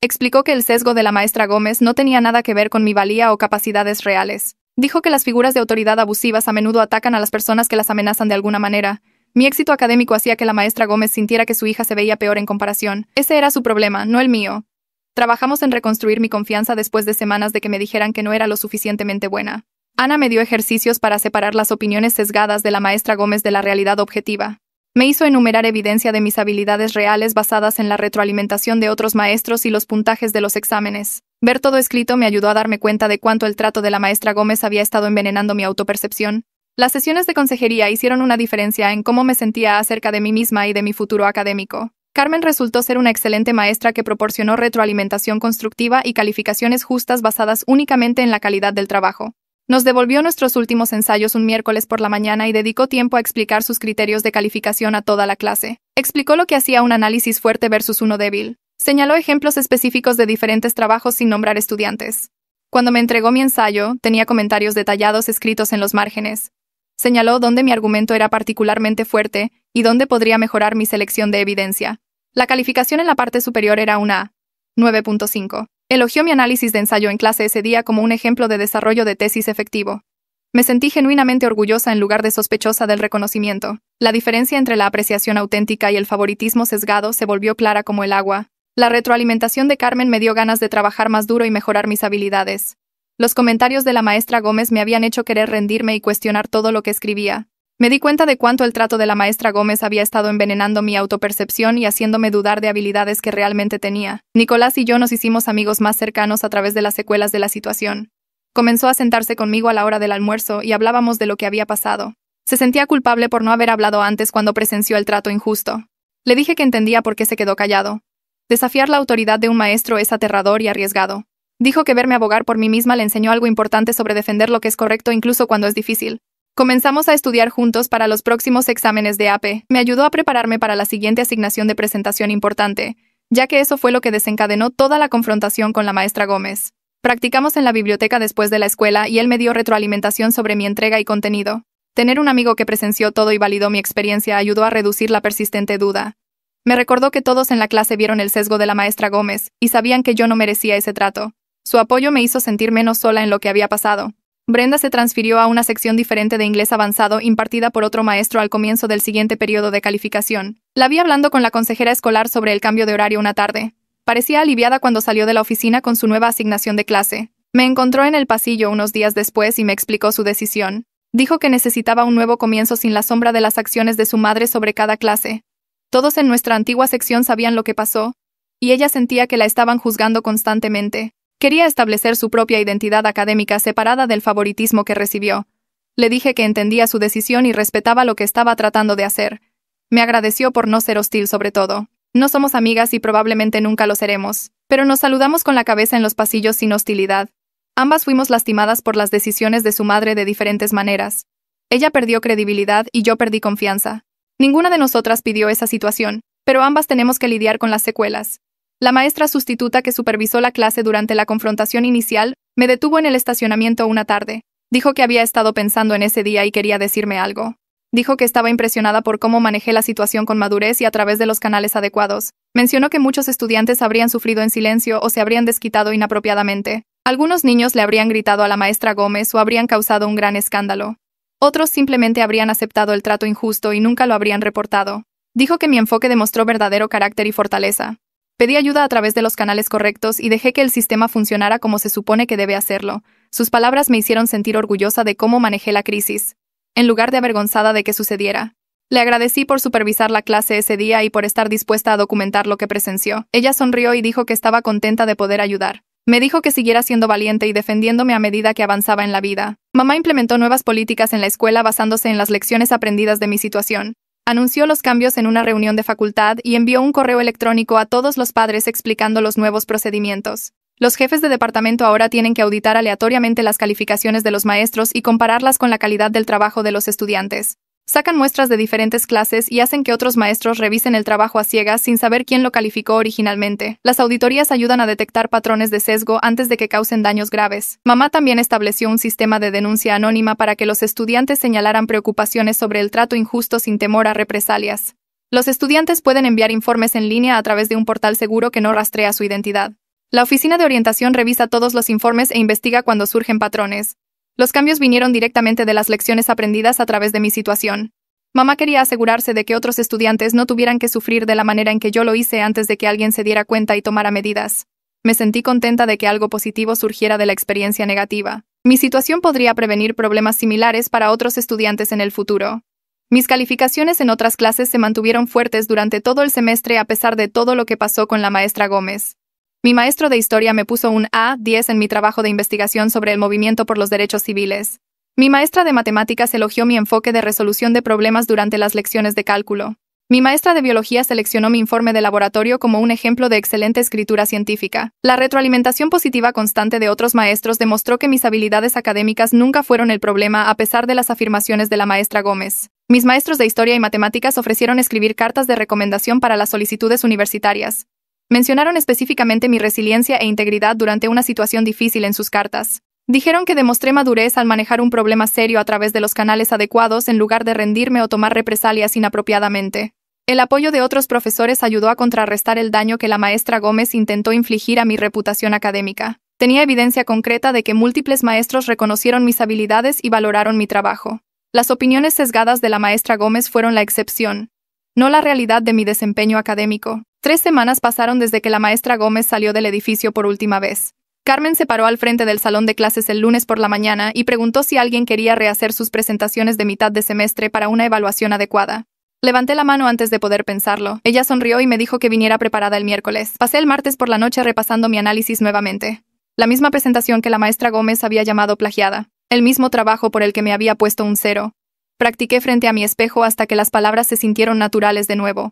Explicó que el sesgo de la maestra Gómez no tenía nada que ver con mi valía o capacidades reales. Dijo que las figuras de autoridad abusivas a menudo atacan a las personas que las amenazan de alguna manera. Mi éxito académico hacía que la maestra Gómez sintiera que su hija se veía peor en comparación. Ese era su problema, no el mío. Trabajamos en reconstruir mi confianza después de semanas de que me dijeran que no era lo suficientemente buena. Ana me dio ejercicios para separar las opiniones sesgadas de la maestra Gómez de la realidad objetiva. Me hizo enumerar evidencia de mis habilidades reales basadas en la retroalimentación de otros maestros y los puntajes de los exámenes. Ver todo escrito me ayudó a darme cuenta de cuánto el trato de la maestra Gómez había estado envenenando mi autopercepción. Las sesiones de consejería hicieron una diferencia en cómo me sentía acerca de mí misma y de mi futuro académico. Carmen resultó ser una excelente maestra que proporcionó retroalimentación constructiva y calificaciones justas basadas únicamente en la calidad del trabajo. Nos devolvió nuestros últimos ensayos un miércoles por la mañana y dedicó tiempo a explicar sus criterios de calificación a toda la clase. Explicó lo que hacía un análisis fuerte versus uno débil. Señaló ejemplos específicos de diferentes trabajos sin nombrar estudiantes. Cuando me entregó mi ensayo, tenía comentarios detallados escritos en los márgenes. Señaló dónde mi argumento era particularmente fuerte y dónde podría mejorar mi selección de evidencia. La calificación en la parte superior era una 9.5. Elogió mi análisis de ensayo en clase ese día como un ejemplo de desarrollo de tesis efectivo. Me sentí genuinamente orgullosa en lugar de sospechosa del reconocimiento. La diferencia entre la apreciación auténtica y el favoritismo sesgado se volvió clara como el agua. La retroalimentación de Carmen me dio ganas de trabajar más duro y mejorar mis habilidades. Los comentarios de la maestra Gómez me habían hecho querer rendirme y cuestionar todo lo que escribía. Me di cuenta de cuánto el trato de la maestra Gómez había estado envenenando mi autopercepción y haciéndome dudar de habilidades que realmente tenía. Nicolás y yo nos hicimos amigos más cercanos a través de las secuelas de la situación. Comenzó a sentarse conmigo a la hora del almuerzo y hablábamos de lo que había pasado. Se sentía culpable por no haber hablado antes cuando presenció el trato injusto. Le dije que entendía por qué se quedó callado. Desafiar la autoridad de un maestro es aterrador y arriesgado. Dijo que verme abogar por mí misma le enseñó algo importante sobre defender lo que es correcto incluso cuando es difícil. Comenzamos a estudiar juntos para los próximos exámenes de AP. Me ayudó a prepararme para la siguiente asignación de presentación importante, ya que eso fue lo que desencadenó toda la confrontación con la maestra Gómez. Practicamos en la biblioteca después de la escuela y él me dio retroalimentación sobre mi entrega y contenido. Tener un amigo que presenció todo y validó mi experiencia ayudó a reducir la persistente duda. Me recordó que todos en la clase vieron el sesgo de la maestra Gómez, y sabían que yo no merecía ese trato. Su apoyo me hizo sentir menos sola en lo que había pasado. Brenda se transfirió a una sección diferente de inglés avanzado impartida por otro maestro al comienzo del siguiente periodo de calificación. La vi hablando con la consejera escolar sobre el cambio de horario una tarde. Parecía aliviada cuando salió de la oficina con su nueva asignación de clase. Me encontró en el pasillo unos días después y me explicó su decisión. Dijo que necesitaba un nuevo comienzo sin la sombra de las acciones de su madre sobre cada clase. Todos en nuestra antigua sección sabían lo que pasó, y ella sentía que la estaban juzgando constantemente. Quería establecer su propia identidad académica separada del favoritismo que recibió. Le dije que entendía su decisión y respetaba lo que estaba tratando de hacer. Me agradeció por no ser hostil sobre todo. No somos amigas y probablemente nunca lo seremos, pero nos saludamos con la cabeza en los pasillos sin hostilidad. Ambas fuimos lastimadas por las decisiones de su madre de diferentes maneras. Ella perdió credibilidad y yo perdí confianza. Ninguna de nosotras pidió esa situación, pero ambas tenemos que lidiar con las secuelas. La maestra sustituta que supervisó la clase durante la confrontación inicial me detuvo en el estacionamiento una tarde. Dijo que había estado pensando en ese día y quería decirme algo. Dijo que estaba impresionada por cómo manejé la situación con madurez y a través de los canales adecuados. Mencionó que muchos estudiantes habrían sufrido en silencio o se habrían desquitado inapropiadamente. Algunos niños le habrían gritado a la maestra Gómez o habrían causado un gran escándalo. Otros simplemente habrían aceptado el trato injusto y nunca lo habrían reportado. Dijo que mi enfoque demostró verdadero carácter y fortaleza. Pedí ayuda a través de los canales correctos y dejé que el sistema funcionara como se supone que debe hacerlo. Sus palabras me hicieron sentir orgullosa de cómo manejé la crisis, en lugar de avergonzada de que sucediera. Le agradecí por supervisar la clase ese día y por estar dispuesta a documentar lo que presenció. Ella sonrió y dijo que estaba contenta de poder ayudar. Me dijo que siguiera siendo valiente y defendiéndome a medida que avanzaba en la vida. Mamá implementó nuevas políticas en la escuela basándose en las lecciones aprendidas de mi situación. Anunció los cambios en una reunión de facultad y envió un correo electrónico a todos los padres explicando los nuevos procedimientos. Los jefes de departamento ahora tienen que auditar aleatoriamente las calificaciones de los maestros y compararlas con la calidad del trabajo de los estudiantes. Sacan muestras de diferentes clases y hacen que otros maestros revisen el trabajo a ciegas sin saber quién lo calificó originalmente. Las auditorías ayudan a detectar patrones de sesgo antes de que causen daños graves. Mamá también estableció un sistema de denuncia anónima para que los estudiantes señalaran preocupaciones sobre el trato injusto sin temor a represalias. Los estudiantes pueden enviar informes en línea a través de un portal seguro que no rastrea su identidad. La oficina de orientación revisa todos los informes e investiga cuando surgen patrones. Los cambios vinieron directamente de las lecciones aprendidas a través de mi situación. Mamá quería asegurarse de que otros estudiantes no tuvieran que sufrir de la manera en que yo lo hice antes de que alguien se diera cuenta y tomara medidas. Me sentí contenta de que algo positivo surgiera de la experiencia negativa. Mi situación podría prevenir problemas similares para otros estudiantes en el futuro. Mis calificaciones en otras clases se mantuvieron fuertes durante todo el semestre a pesar de todo lo que pasó con la maestra Gómez. Mi maestro de historia me puso un A10 en mi trabajo de investigación sobre el movimiento por los derechos civiles. Mi maestra de matemáticas elogió mi enfoque de resolución de problemas durante las lecciones de cálculo. Mi maestra de biología seleccionó mi informe de laboratorio como un ejemplo de excelente escritura científica. La retroalimentación positiva constante de otros maestros demostró que mis habilidades académicas nunca fueron el problema a pesar de las afirmaciones de la maestra Gómez. Mis maestros de historia y matemáticas ofrecieron escribir cartas de recomendación para las solicitudes universitarias. Mencionaron específicamente mi resiliencia e integridad durante una situación difícil en sus cartas. Dijeron que demostré madurez al manejar un problema serio a través de los canales adecuados en lugar de rendirme o tomar represalias inapropiadamente. El apoyo de otros profesores ayudó a contrarrestar el daño que la maestra Gómez intentó infligir a mi reputación académica. Tenía evidencia concreta de que múltiples maestros reconocieron mis habilidades y valoraron mi trabajo. Las opiniones sesgadas de la maestra Gómez fueron la excepción, no la realidad de mi desempeño académico. 3 semanas pasaron desde que la maestra Gómez salió del edificio por última vez. Carmen se paró al frente del salón de clases el lunes por la mañana y preguntó si alguien quería rehacer sus presentaciones de mitad de semestre para una evaluación adecuada. Levanté la mano antes de poder pensarlo. Ella sonrió y me dijo que viniera preparada el miércoles. Pasé el martes por la noche repasando mi análisis nuevamente. La misma presentación que la maestra Gómez había llamado plagiada. El mismo trabajo por el que me había puesto un 0. Practiqué frente a mi espejo hasta que las palabras se sintieron naturales de nuevo.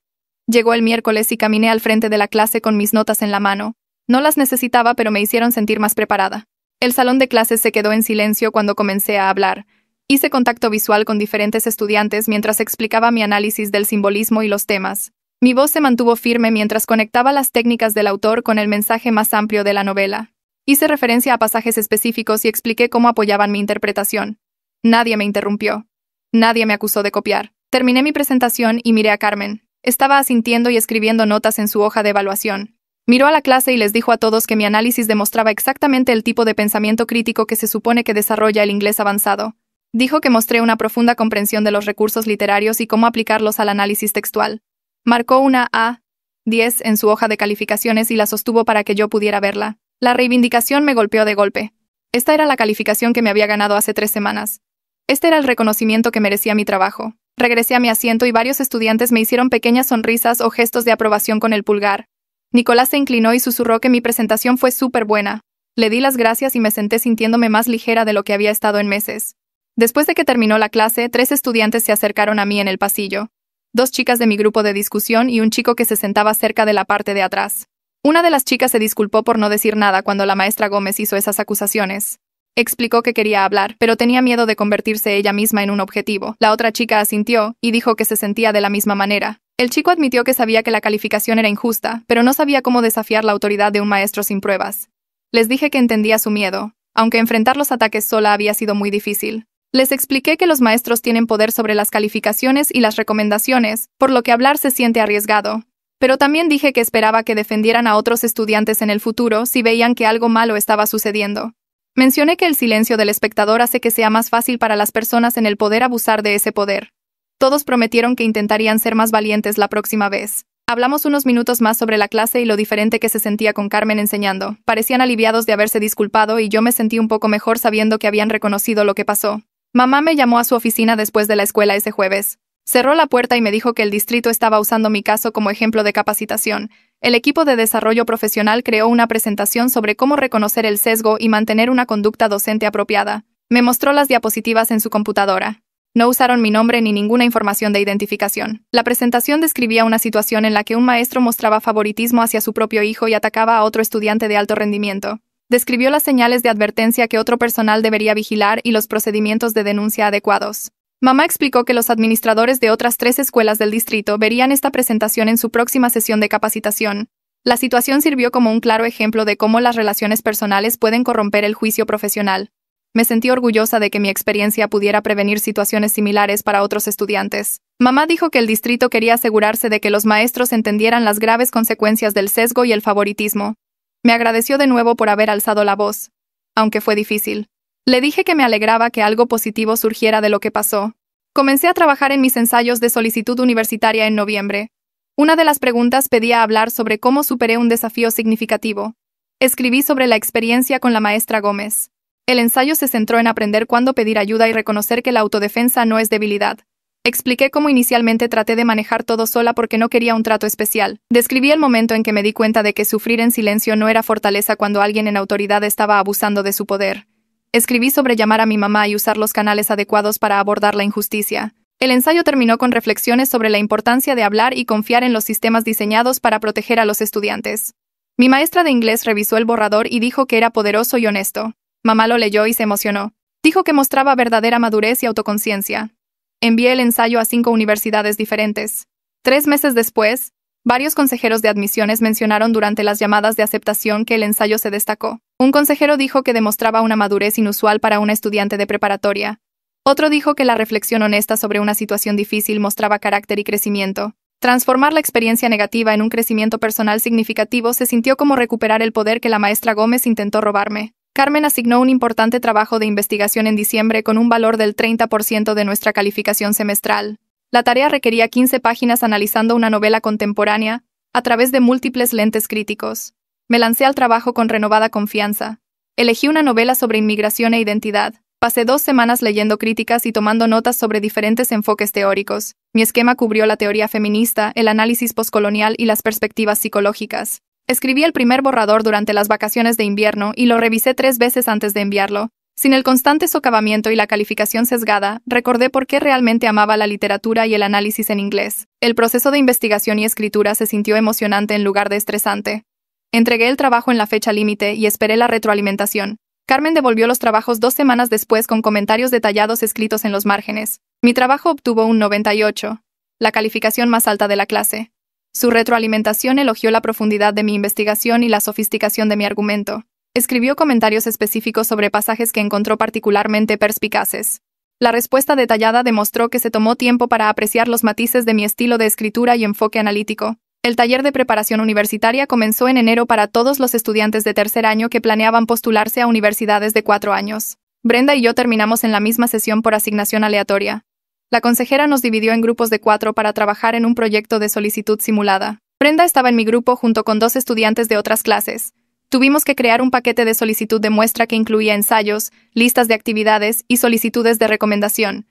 Llegó el miércoles y caminé al frente de la clase con mis notas en la mano. No las necesitaba, pero me hicieron sentir más preparada. El salón de clases se quedó en silencio cuando comencé a hablar. Hice contacto visual con diferentes estudiantes mientras explicaba mi análisis del simbolismo y los temas. Mi voz se mantuvo firme mientras conectaba las técnicas del autor con el mensaje más amplio de la novela. Hice referencia a pasajes específicos y expliqué cómo apoyaban mi interpretación. Nadie me interrumpió. Nadie me acusó de copiar. Terminé mi presentación y miré a Carmen. Estaba asintiendo y escribiendo notas en su hoja de evaluación. Miró a la clase y les dijo a todos que mi análisis demostraba exactamente el tipo de pensamiento crítico que se supone que desarrolla el inglés avanzado. Dijo que mostré una profunda comprensión de los recursos literarios y cómo aplicarlos al análisis textual. Marcó una A10 en su hoja de calificaciones y la sostuvo para que yo pudiera verla. La reivindicación me golpeó de golpe. Esta era la calificación que me había ganado hace 3 semanas. Este era el reconocimiento que merecía mi trabajo. Regresé a mi asiento y varios estudiantes me hicieron pequeñas sonrisas o gestos de aprobación con el pulgar. Nicolás se inclinó y susurró que mi presentación fue súper buena. Le di las gracias y me senté sintiéndome más ligera de lo que había estado en meses. Después de que terminó la clase, 3 estudiantes se acercaron a mí en el pasillo. 2 chicas de mi grupo de discusión y un chico que se sentaba cerca de la parte de atrás. Una de las chicas se disculpó por no decir nada cuando la maestra Gómez hizo esas acusaciones. Explicó que quería hablar, pero tenía miedo de convertirse ella misma en un objetivo. La otra chica asintió y dijo que se sentía de la misma manera. El chico admitió que sabía que la calificación era injusta, pero no sabía cómo desafiar la autoridad de un maestro sin pruebas. Les dije que entendía su miedo, aunque enfrentar los ataques sola había sido muy difícil. Les expliqué que los maestros tienen poder sobre las calificaciones y las recomendaciones, por lo que hablar se siente arriesgado. Pero también dije que esperaba que defendieran a otros estudiantes en el futuro si veían que algo malo estaba sucediendo. Mencioné que el silencio del espectador hace que sea más fácil para las personas en el poder abusar de ese poder. Todos prometieron que intentarían ser más valientes la próxima vez. Hablamos unos minutos más sobre la clase y lo diferente que se sentía con Carmen enseñando. Parecían aliviados de haberse disculpado y yo me sentí un poco mejor sabiendo que habían reconocido lo que pasó. Mamá me llamó a su oficina después de la escuela ese jueves. Cerró la puerta y me dijo que el distrito estaba usando mi caso como ejemplo de capacitación. El equipo de desarrollo profesional creó una presentación sobre cómo reconocer el sesgo y mantener una conducta docente apropiada. Me mostró las diapositivas en su computadora. No usaron mi nombre ni ninguna información de identificación. La presentación describía una situación en la que un maestro mostraba favoritismo hacia su propio hijo y atacaba a otro estudiante de alto rendimiento. Describió las señales de advertencia que otro personal debería vigilar y los procedimientos de denuncia adecuados. Mamá explicó que los administradores de otras 3 escuelas del distrito verían esta presentación en su próxima sesión de capacitación. La situación sirvió como un claro ejemplo de cómo las relaciones personales pueden corromper el juicio profesional. Me sentí orgullosa de que mi experiencia pudiera prevenir situaciones similares para otros estudiantes. Mamá dijo que el distrito quería asegurarse de que los maestros entendieran las graves consecuencias del sesgo y el favoritismo. Me agradeció de nuevo por haber alzado la voz, aunque fue difícil. Le dije que me alegraba que algo positivo surgiera de lo que pasó. Comencé a trabajar en mis ensayos de solicitud universitaria en noviembre. Una de las preguntas pedía hablar sobre cómo superé un desafío significativo. Escribí sobre la experiencia con la maestra Gómez. El ensayo se centró en aprender cuándo pedir ayuda y reconocer que la autodefensa no es debilidad. Expliqué cómo inicialmente traté de manejar todo sola porque no quería un trato especial. Describí el momento en que me di cuenta de que sufrir en silencio no era fortaleza cuando alguien en autoridad estaba abusando de su poder. Escribí sobre llamar a mi mamá y usar los canales adecuados para abordar la injusticia. El ensayo terminó con reflexiones sobre la importancia de hablar y confiar en los sistemas diseñados para proteger a los estudiantes. Mi maestra de inglés revisó el borrador y dijo que era poderoso y honesto. Mamá lo leyó y se emocionó. Dijo que mostraba verdadera madurez y autoconciencia. Envié el ensayo a 5 universidades diferentes. 3 meses después, varios consejeros de admisiones mencionaron durante las llamadas de aceptación que el ensayo se destacó. Un consejero dijo que demostraba una madurez inusual para una estudiante de preparatoria. Otro dijo que la reflexión honesta sobre una situación difícil mostraba carácter y crecimiento. Transformar la experiencia negativa en un crecimiento personal significativo se sintió como recuperar el poder que la maestra Gómez intentó robarme. Carmen asignó un importante trabajo de investigación en diciembre con un valor del 30% de nuestra calificación semestral. La tarea requería 15 páginas analizando una novela contemporánea a través de múltiples lentes críticos. Me lancé al trabajo con renovada confianza. Elegí una novela sobre inmigración e identidad. Pasé 2 semanas leyendo críticas y tomando notas sobre diferentes enfoques teóricos. Mi esquema cubrió la teoría feminista, el análisis postcolonial y las perspectivas psicológicas. Escribí el primer borrador durante las vacaciones de invierno y lo revisé 3 veces antes de enviarlo. Sin el constante socavamiento y la calificación sesgada, recordé por qué realmente amaba la literatura y el análisis en inglés. El proceso de investigación y escritura se sintió emocionante en lugar de estresante. Entregué el trabajo en la fecha límite y esperé la retroalimentación. Carmen devolvió los trabajos 2 semanas después con comentarios detallados escritos en los márgenes. Mi trabajo obtuvo un 98, la calificación más alta de la clase. Su retroalimentación elogió la profundidad de mi investigación y la sofisticación de mi argumento. Escribió comentarios específicos sobre pasajes que encontró particularmente perspicaces. La respuesta detallada demostró que se tomó tiempo para apreciar los matices de mi estilo de escritura y enfoque analítico. El taller de preparación universitaria comenzó en enero para todos los estudiantes de tercer año que planeaban postularse a universidades de 4 años. Brenda y yo terminamos en la misma sesión por asignación aleatoria. La consejera nos dividió en grupos de 4 para trabajar en un proyecto de solicitud simulada. Brenda estaba en mi grupo junto con 2 estudiantes de otras clases. Tuvimos que crear un paquete de solicitud de muestra que incluía ensayos, listas de actividades y solicitudes de recomendación.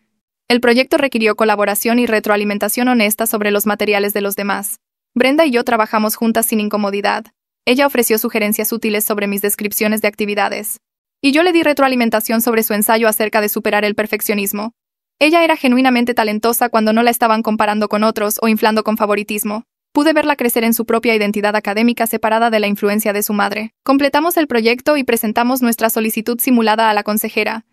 El proyecto requirió colaboración y retroalimentación honesta sobre los materiales de los demás. Brenda y yo trabajamos juntas sin incomodidad. Ella ofreció sugerencias útiles sobre mis descripciones de actividades. Y yo le di retroalimentación sobre su ensayo acerca de superar el perfeccionismo. Ella era genuinamente talentosa cuando no la estaban comparando con otros o inflando con favoritismo. Pude verla crecer en su propia identidad académica separada de la influencia de su madre. Completamos el proyecto y presentamos nuestra solicitud simulada a la consejera.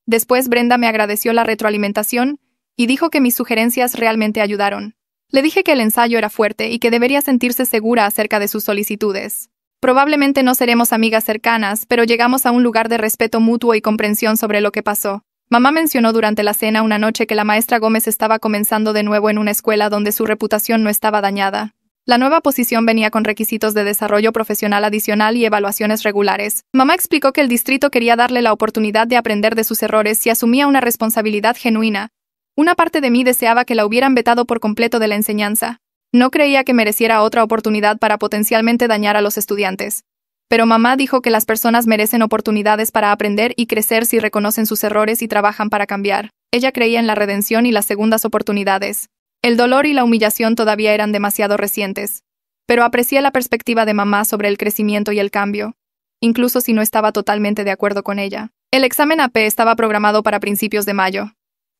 Después Brenda me agradeció la retroalimentación y dijo que mis sugerencias realmente ayudaron. Le dije que el ensayo era fuerte y que debería sentirse segura acerca de sus solicitudes. Probablemente no seremos amigas cercanas, pero llegamos a un lugar de respeto mutuo y comprensión sobre lo que pasó. Mamá mencionó durante la cena una noche que la maestra Gómez estaba comenzando de nuevo en una escuela donde su reputación no estaba dañada. La nueva posición venía con requisitos de desarrollo profesional adicional y evaluaciones regulares. Mamá explicó que el distrito quería darle la oportunidad de aprender de sus errores si asumía una responsabilidad genuina. Una parte de mí deseaba que la hubieran vetado por completo de la enseñanza. No creía que mereciera otra oportunidad para potencialmente dañar a los estudiantes. Pero mamá dijo que las personas merecen oportunidades para aprender y crecer si reconocen sus errores y trabajan para cambiar. Ella creía en la redención y las segundas oportunidades. El dolor y la humillación todavía eran demasiado recientes. Pero aprecié la perspectiva de mamá sobre el crecimiento y el cambio, incluso si no estaba totalmente de acuerdo con ella. El examen AP estaba programado para principios de mayo.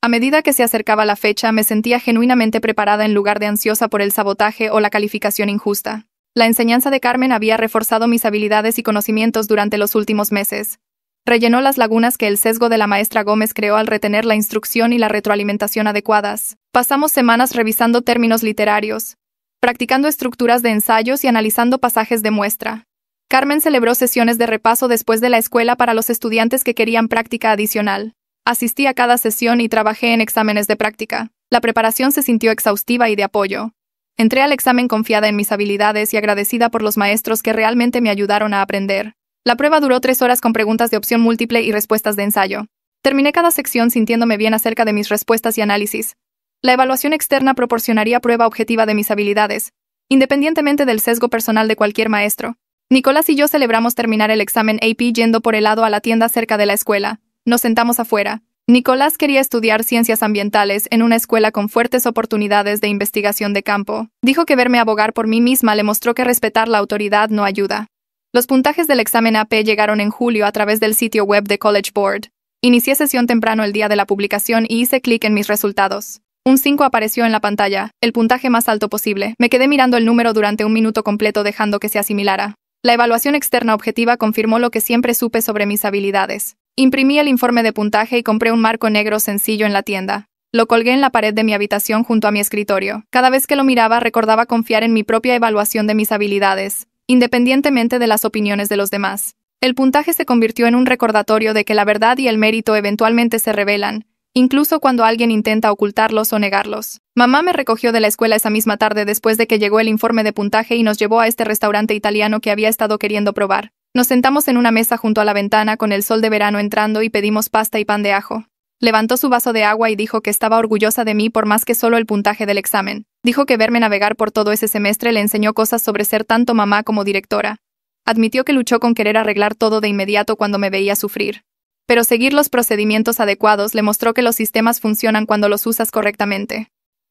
A medida que se acercaba la fecha, me sentía genuinamente preparada en lugar de ansiosa por el sabotaje o la calificación injusta. La enseñanza de Carmen había reforzado mis habilidades y conocimientos durante los últimos meses. Rellenó las lagunas que el sesgo de la maestra Gómez creó al retener la instrucción y la retroalimentación adecuadas. Pasamos semanas revisando términos literarios, practicando estructuras de ensayos y analizando pasajes de muestra. Carmen celebró sesiones de repaso después de la escuela para los estudiantes que querían práctica adicional. Asistí a cada sesión y trabajé en exámenes de práctica. La preparación se sintió exhaustiva y de apoyo. Entré al examen confiada en mis habilidades y agradecida por los maestros que realmente me ayudaron a aprender. La prueba duró 3 horas con preguntas de opción múltiple y respuestas de ensayo. Terminé cada sección sintiéndome bien acerca de mis respuestas y análisis. La evaluación externa proporcionaría prueba objetiva de mis habilidades, independientemente del sesgo personal de cualquier maestro. Nicolás y yo celebramos terminar el examen AP yendo por helado a la tienda cerca de la escuela. Nos sentamos afuera. Nicolás quería estudiar ciencias ambientales en una escuela con fuertes oportunidades de investigación de campo. Dijo que verme abogar por mí misma le mostró que respetar la autoridad no ayuda. Los puntajes del examen AP llegaron en julio a través del sitio web de College Board. Inicié sesión temprano el día de la publicación y hice clic en mis resultados. Un 5 apareció en la pantalla, el puntaje más alto posible. Me quedé mirando el número durante 1 minuto completo dejando que se asimilara. La evaluación externa objetiva confirmó lo que siempre supe sobre mis habilidades. Imprimí el informe de puntaje y compré un marco negro sencillo en la tienda. Lo colgué en la pared de mi habitación junto a mi escritorio. Cada vez que lo miraba recordaba confiar en mi propia evaluación de mis habilidades, independientemente de las opiniones de los demás. El puntaje se convirtió en un recordatorio de que la verdad y el mérito eventualmente se revelan, incluso cuando alguien intenta ocultarlos o negarlos. Mamá me recogió de la escuela esa misma tarde después de que llegó el informe de puntaje y nos llevó a este restaurante italiano que había estado queriendo probar. Nos sentamos en una mesa junto a la ventana con el sol de verano entrando y pedimos pasta y pan de ajo. Levantó su vaso de agua y dijo que estaba orgullosa de mí por más que solo el puntaje del examen. Dijo que verme navegar por todo ese semestre le enseñó cosas sobre ser tanto mamá como directora. Admitió que luchó con querer arreglar todo de inmediato cuando me veía sufrir. Pero seguir los procedimientos adecuados le mostró que los sistemas funcionan cuando los usas correctamente.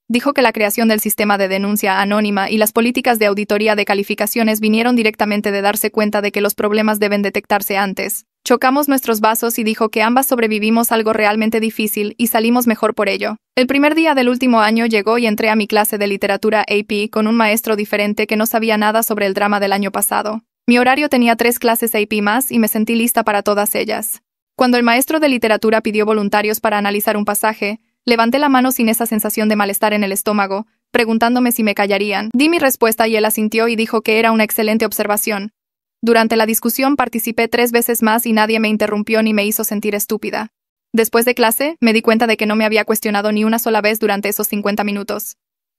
Dijo que la creación del sistema de denuncia anónima y las políticas de auditoría de calificaciones vinieron directamente de darse cuenta de que los problemas deben detectarse antes. Chocamos nuestros vasos y dijo que ambas sobrevivimos algo realmente difícil y salimos mejor por ello. El primer día del último año llegó y entré a mi clase de literatura AP con un maestro diferente que no sabía nada sobre el drama del año pasado. Mi horario tenía 3 clases AP más y me sentí lista para todas ellas. Cuando el maestro de literatura pidió voluntarios para analizar un pasaje, levanté la mano sin esa sensación de malestar en el estómago, preguntándome si me callarían. Di mi respuesta y él asintió y dijo que era una excelente observación. Durante la discusión participé 3 veces más y nadie me interrumpió ni me hizo sentir estúpida. Después de clase, me di cuenta de que no me había cuestionado ni una sola vez durante esos 50 minutos.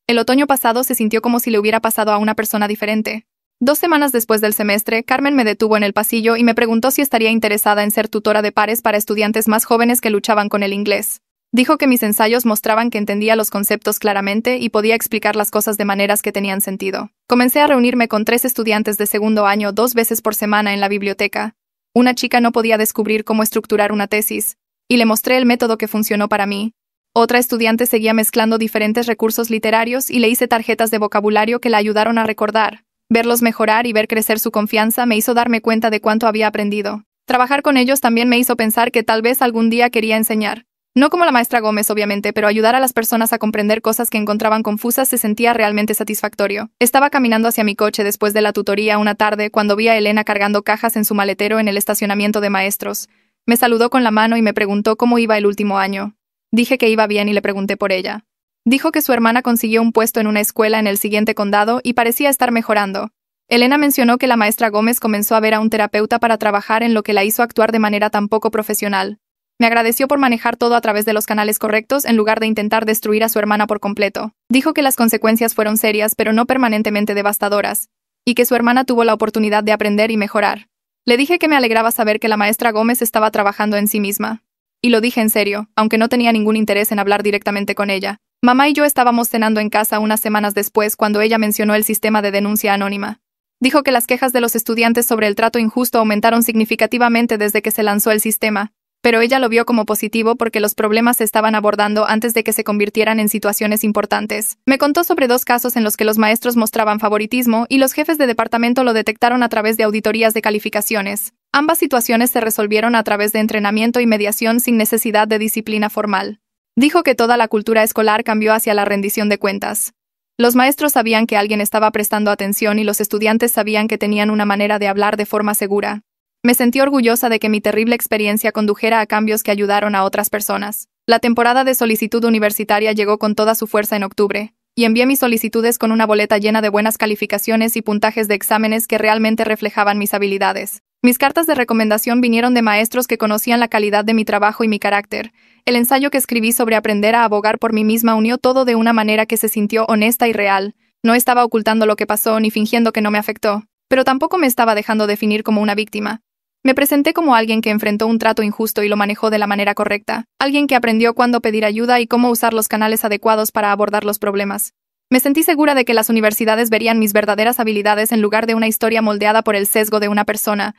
El otoño pasado se sintió como si le hubiera pasado a una persona diferente. 2 semanas después del semestre, Carmen me detuvo en el pasillo y me preguntó si estaría interesada en ser tutora de pares para estudiantes más jóvenes que luchaban con el inglés. Dijo que mis ensayos mostraban que entendía los conceptos claramente y podía explicar las cosas de maneras que tenían sentido. Comencé a reunirme con 3 estudiantes de segundo año 2 veces por semana en la biblioteca. Una chica no podía descubrir cómo estructurar una tesis, y le mostré el método que funcionó para mí. Otra estudiante seguía mezclando diferentes recursos literarios y le hice tarjetas de vocabulario que la ayudaron a recordar. Verlos mejorar y ver crecer su confianza me hizo darme cuenta de cuánto había aprendido. Trabajar con ellos también me hizo pensar que tal vez algún día quería enseñar. No como la maestra Gómez, obviamente, pero ayudar a las personas a comprender cosas que encontraban confusas se sentía realmente satisfactorio. Estaba caminando hacia mi coche después de la tutoría una tarde cuando vi a Elena cargando cajas en su maletero en el estacionamiento de maestros. Me saludó con la mano y me preguntó cómo iba el último año. Dije que iba bien y le pregunté por ella. Dijo que su hermana consiguió un puesto en una escuela en el siguiente condado y parecía estar mejorando. Elena mencionó que la maestra Gómez comenzó a ver a un terapeuta para trabajar en lo que la hizo actuar de manera tan poco profesional. Me agradeció por manejar todo a través de los canales correctos en lugar de intentar destruir a su hermana por completo. Dijo que las consecuencias fueron serias pero no permanentemente devastadoras, y que su hermana tuvo la oportunidad de aprender y mejorar. Le dije que me alegraba saber que la maestra Gómez estaba trabajando en sí misma. Y lo dije en serio, aunque no tenía ningún interés en hablar directamente con ella. Mamá y yo estábamos cenando en casa unas semanas después cuando ella mencionó el sistema de denuncia anónima. Dijo que las quejas de los estudiantes sobre el trato injusto aumentaron significativamente desde que se lanzó el sistema, pero ella lo vio como positivo porque los problemas se estaban abordando antes de que se convirtieran en situaciones importantes. Me contó sobre 2 casos en los que los maestros mostraban favoritismo y los jefes de departamento lo detectaron a través de auditorías de calificaciones. Ambas situaciones se resolvieron a través de entrenamiento y mediación sin necesidad de disciplina formal. Dijo que toda la cultura escolar cambió hacia la rendición de cuentas. Los maestros sabían que alguien estaba prestando atención y los estudiantes sabían que tenían una manera de hablar de forma segura. Me sentí orgullosa de que mi terrible experiencia condujera a cambios que ayudaron a otras personas. La temporada de solicitud universitaria llegó con toda su fuerza en octubre, y envié mis solicitudes con una boleta llena de buenas calificaciones y puntajes de exámenes que realmente reflejaban mis habilidades. Mis cartas de recomendación vinieron de maestros que conocían la calidad de mi trabajo y mi carácter. El ensayo que escribí sobre aprender a abogar por mí misma unió todo de una manera que se sintió honesta y real. No estaba ocultando lo que pasó ni fingiendo que no me afectó, pero tampoco me estaba dejando definir como una víctima. Me presenté como alguien que enfrentó un trato injusto y lo manejó de la manera correcta, alguien que aprendió cuándo pedir ayuda y cómo usar los canales adecuados para abordar los problemas. Me sentí segura de que las universidades verían mis verdaderas habilidades en lugar de una historia moldeada por el sesgo de una persona.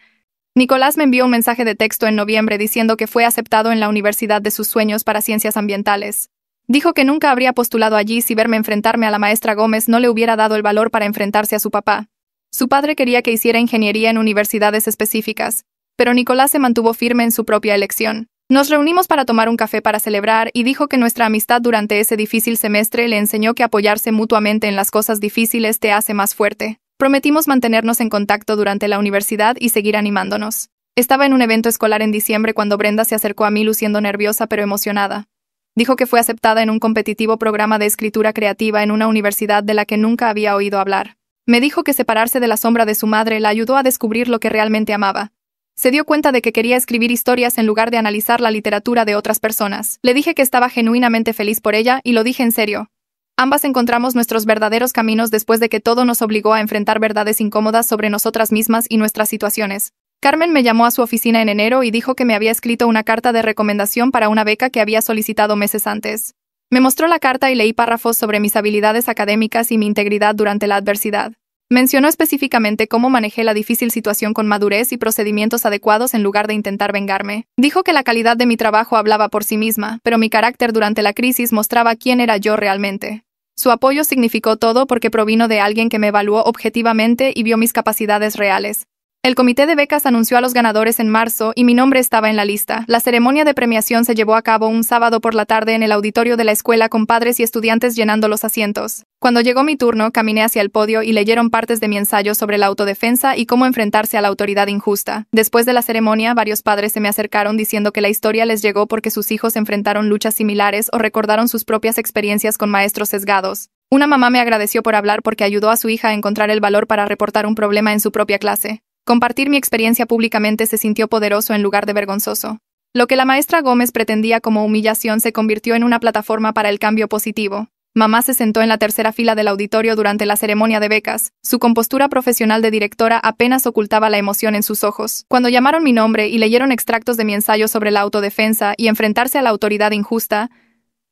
Nicolás me envió un mensaje de texto en noviembre diciendo que fue aceptado en la universidad de sus sueños para ciencias ambientales. Dijo que nunca habría postulado allí si verme enfrentarme a la maestra Gómez no le hubiera dado el valor para enfrentarse a su papá. Su padre quería que hiciera ingeniería en universidades específicas, pero Nicolás se mantuvo firme en su propia elección. Nos reunimos para tomar un café para celebrar y dijo que nuestra amistad durante ese difícil semestre le enseñó que apoyarse mutuamente en las cosas difíciles te hace más fuerte. Prometimos mantenernos en contacto durante la universidad y seguir animándonos. Estaba en un evento escolar en diciembre cuando Brenda se acercó a mí luciendo nerviosa pero emocionada. Dijo que fue aceptada en un competitivo programa de escritura creativa en una universidad de la que nunca había oído hablar. Me dijo que separarse de la sombra de su madre la ayudó a descubrir lo que realmente amaba. Se dio cuenta de que quería escribir historias en lugar de analizar la literatura de otras personas. Le dije que estaba genuinamente feliz por ella y lo dije en serio. Ambas encontramos nuestros verdaderos caminos después de que todo nos obligó a enfrentar verdades incómodas sobre nosotras mismas y nuestras situaciones. Carmen me llamó a su oficina en enero y dijo que me había escrito una carta de recomendación para una beca que había solicitado meses antes. Me mostró la carta y leí párrafos sobre mis habilidades académicas y mi integridad durante la adversidad. Mencionó específicamente cómo manejé la difícil situación con madurez y procedimientos adecuados en lugar de intentar vengarme. Dijo que la calidad de mi trabajo hablaba por sí misma, pero mi carácter durante la crisis mostraba quién era yo realmente. Su apoyo significó todo porque provino de alguien que me evaluó objetivamente y vio mis capacidades reales. El comité de becas anunció a los ganadores en marzo y mi nombre estaba en la lista. La ceremonia de premiación se llevó a cabo un sábado por la tarde en el auditorio de la escuela con padres y estudiantes llenando los asientos. Cuando llegó mi turno, caminé hacia el podio y leyeron partes de mi ensayo sobre la autodefensa y cómo enfrentarse a la autoridad injusta. Después de la ceremonia, varios padres se me acercaron diciendo que la historia les llegó porque sus hijos enfrentaron luchas similares o recordaron sus propias experiencias con maestros sesgados. Una mamá me agradeció por hablar porque ayudó a su hija a encontrar el valor para reportar un problema en su propia clase. Compartir mi experiencia públicamente se sintió poderoso en lugar de vergonzoso. Lo que la maestra Gómez pretendía como humillación se convirtió en una plataforma para el cambio positivo. Mamá se sentó en la tercera fila del auditorio durante la ceremonia de becas. Su compostura profesional de directora apenas ocultaba la emoción en sus ojos. Cuando llamaron mi nombre y leyeron extractos de mi ensayo sobre la autodefensa y enfrentarse a la autoridad injusta,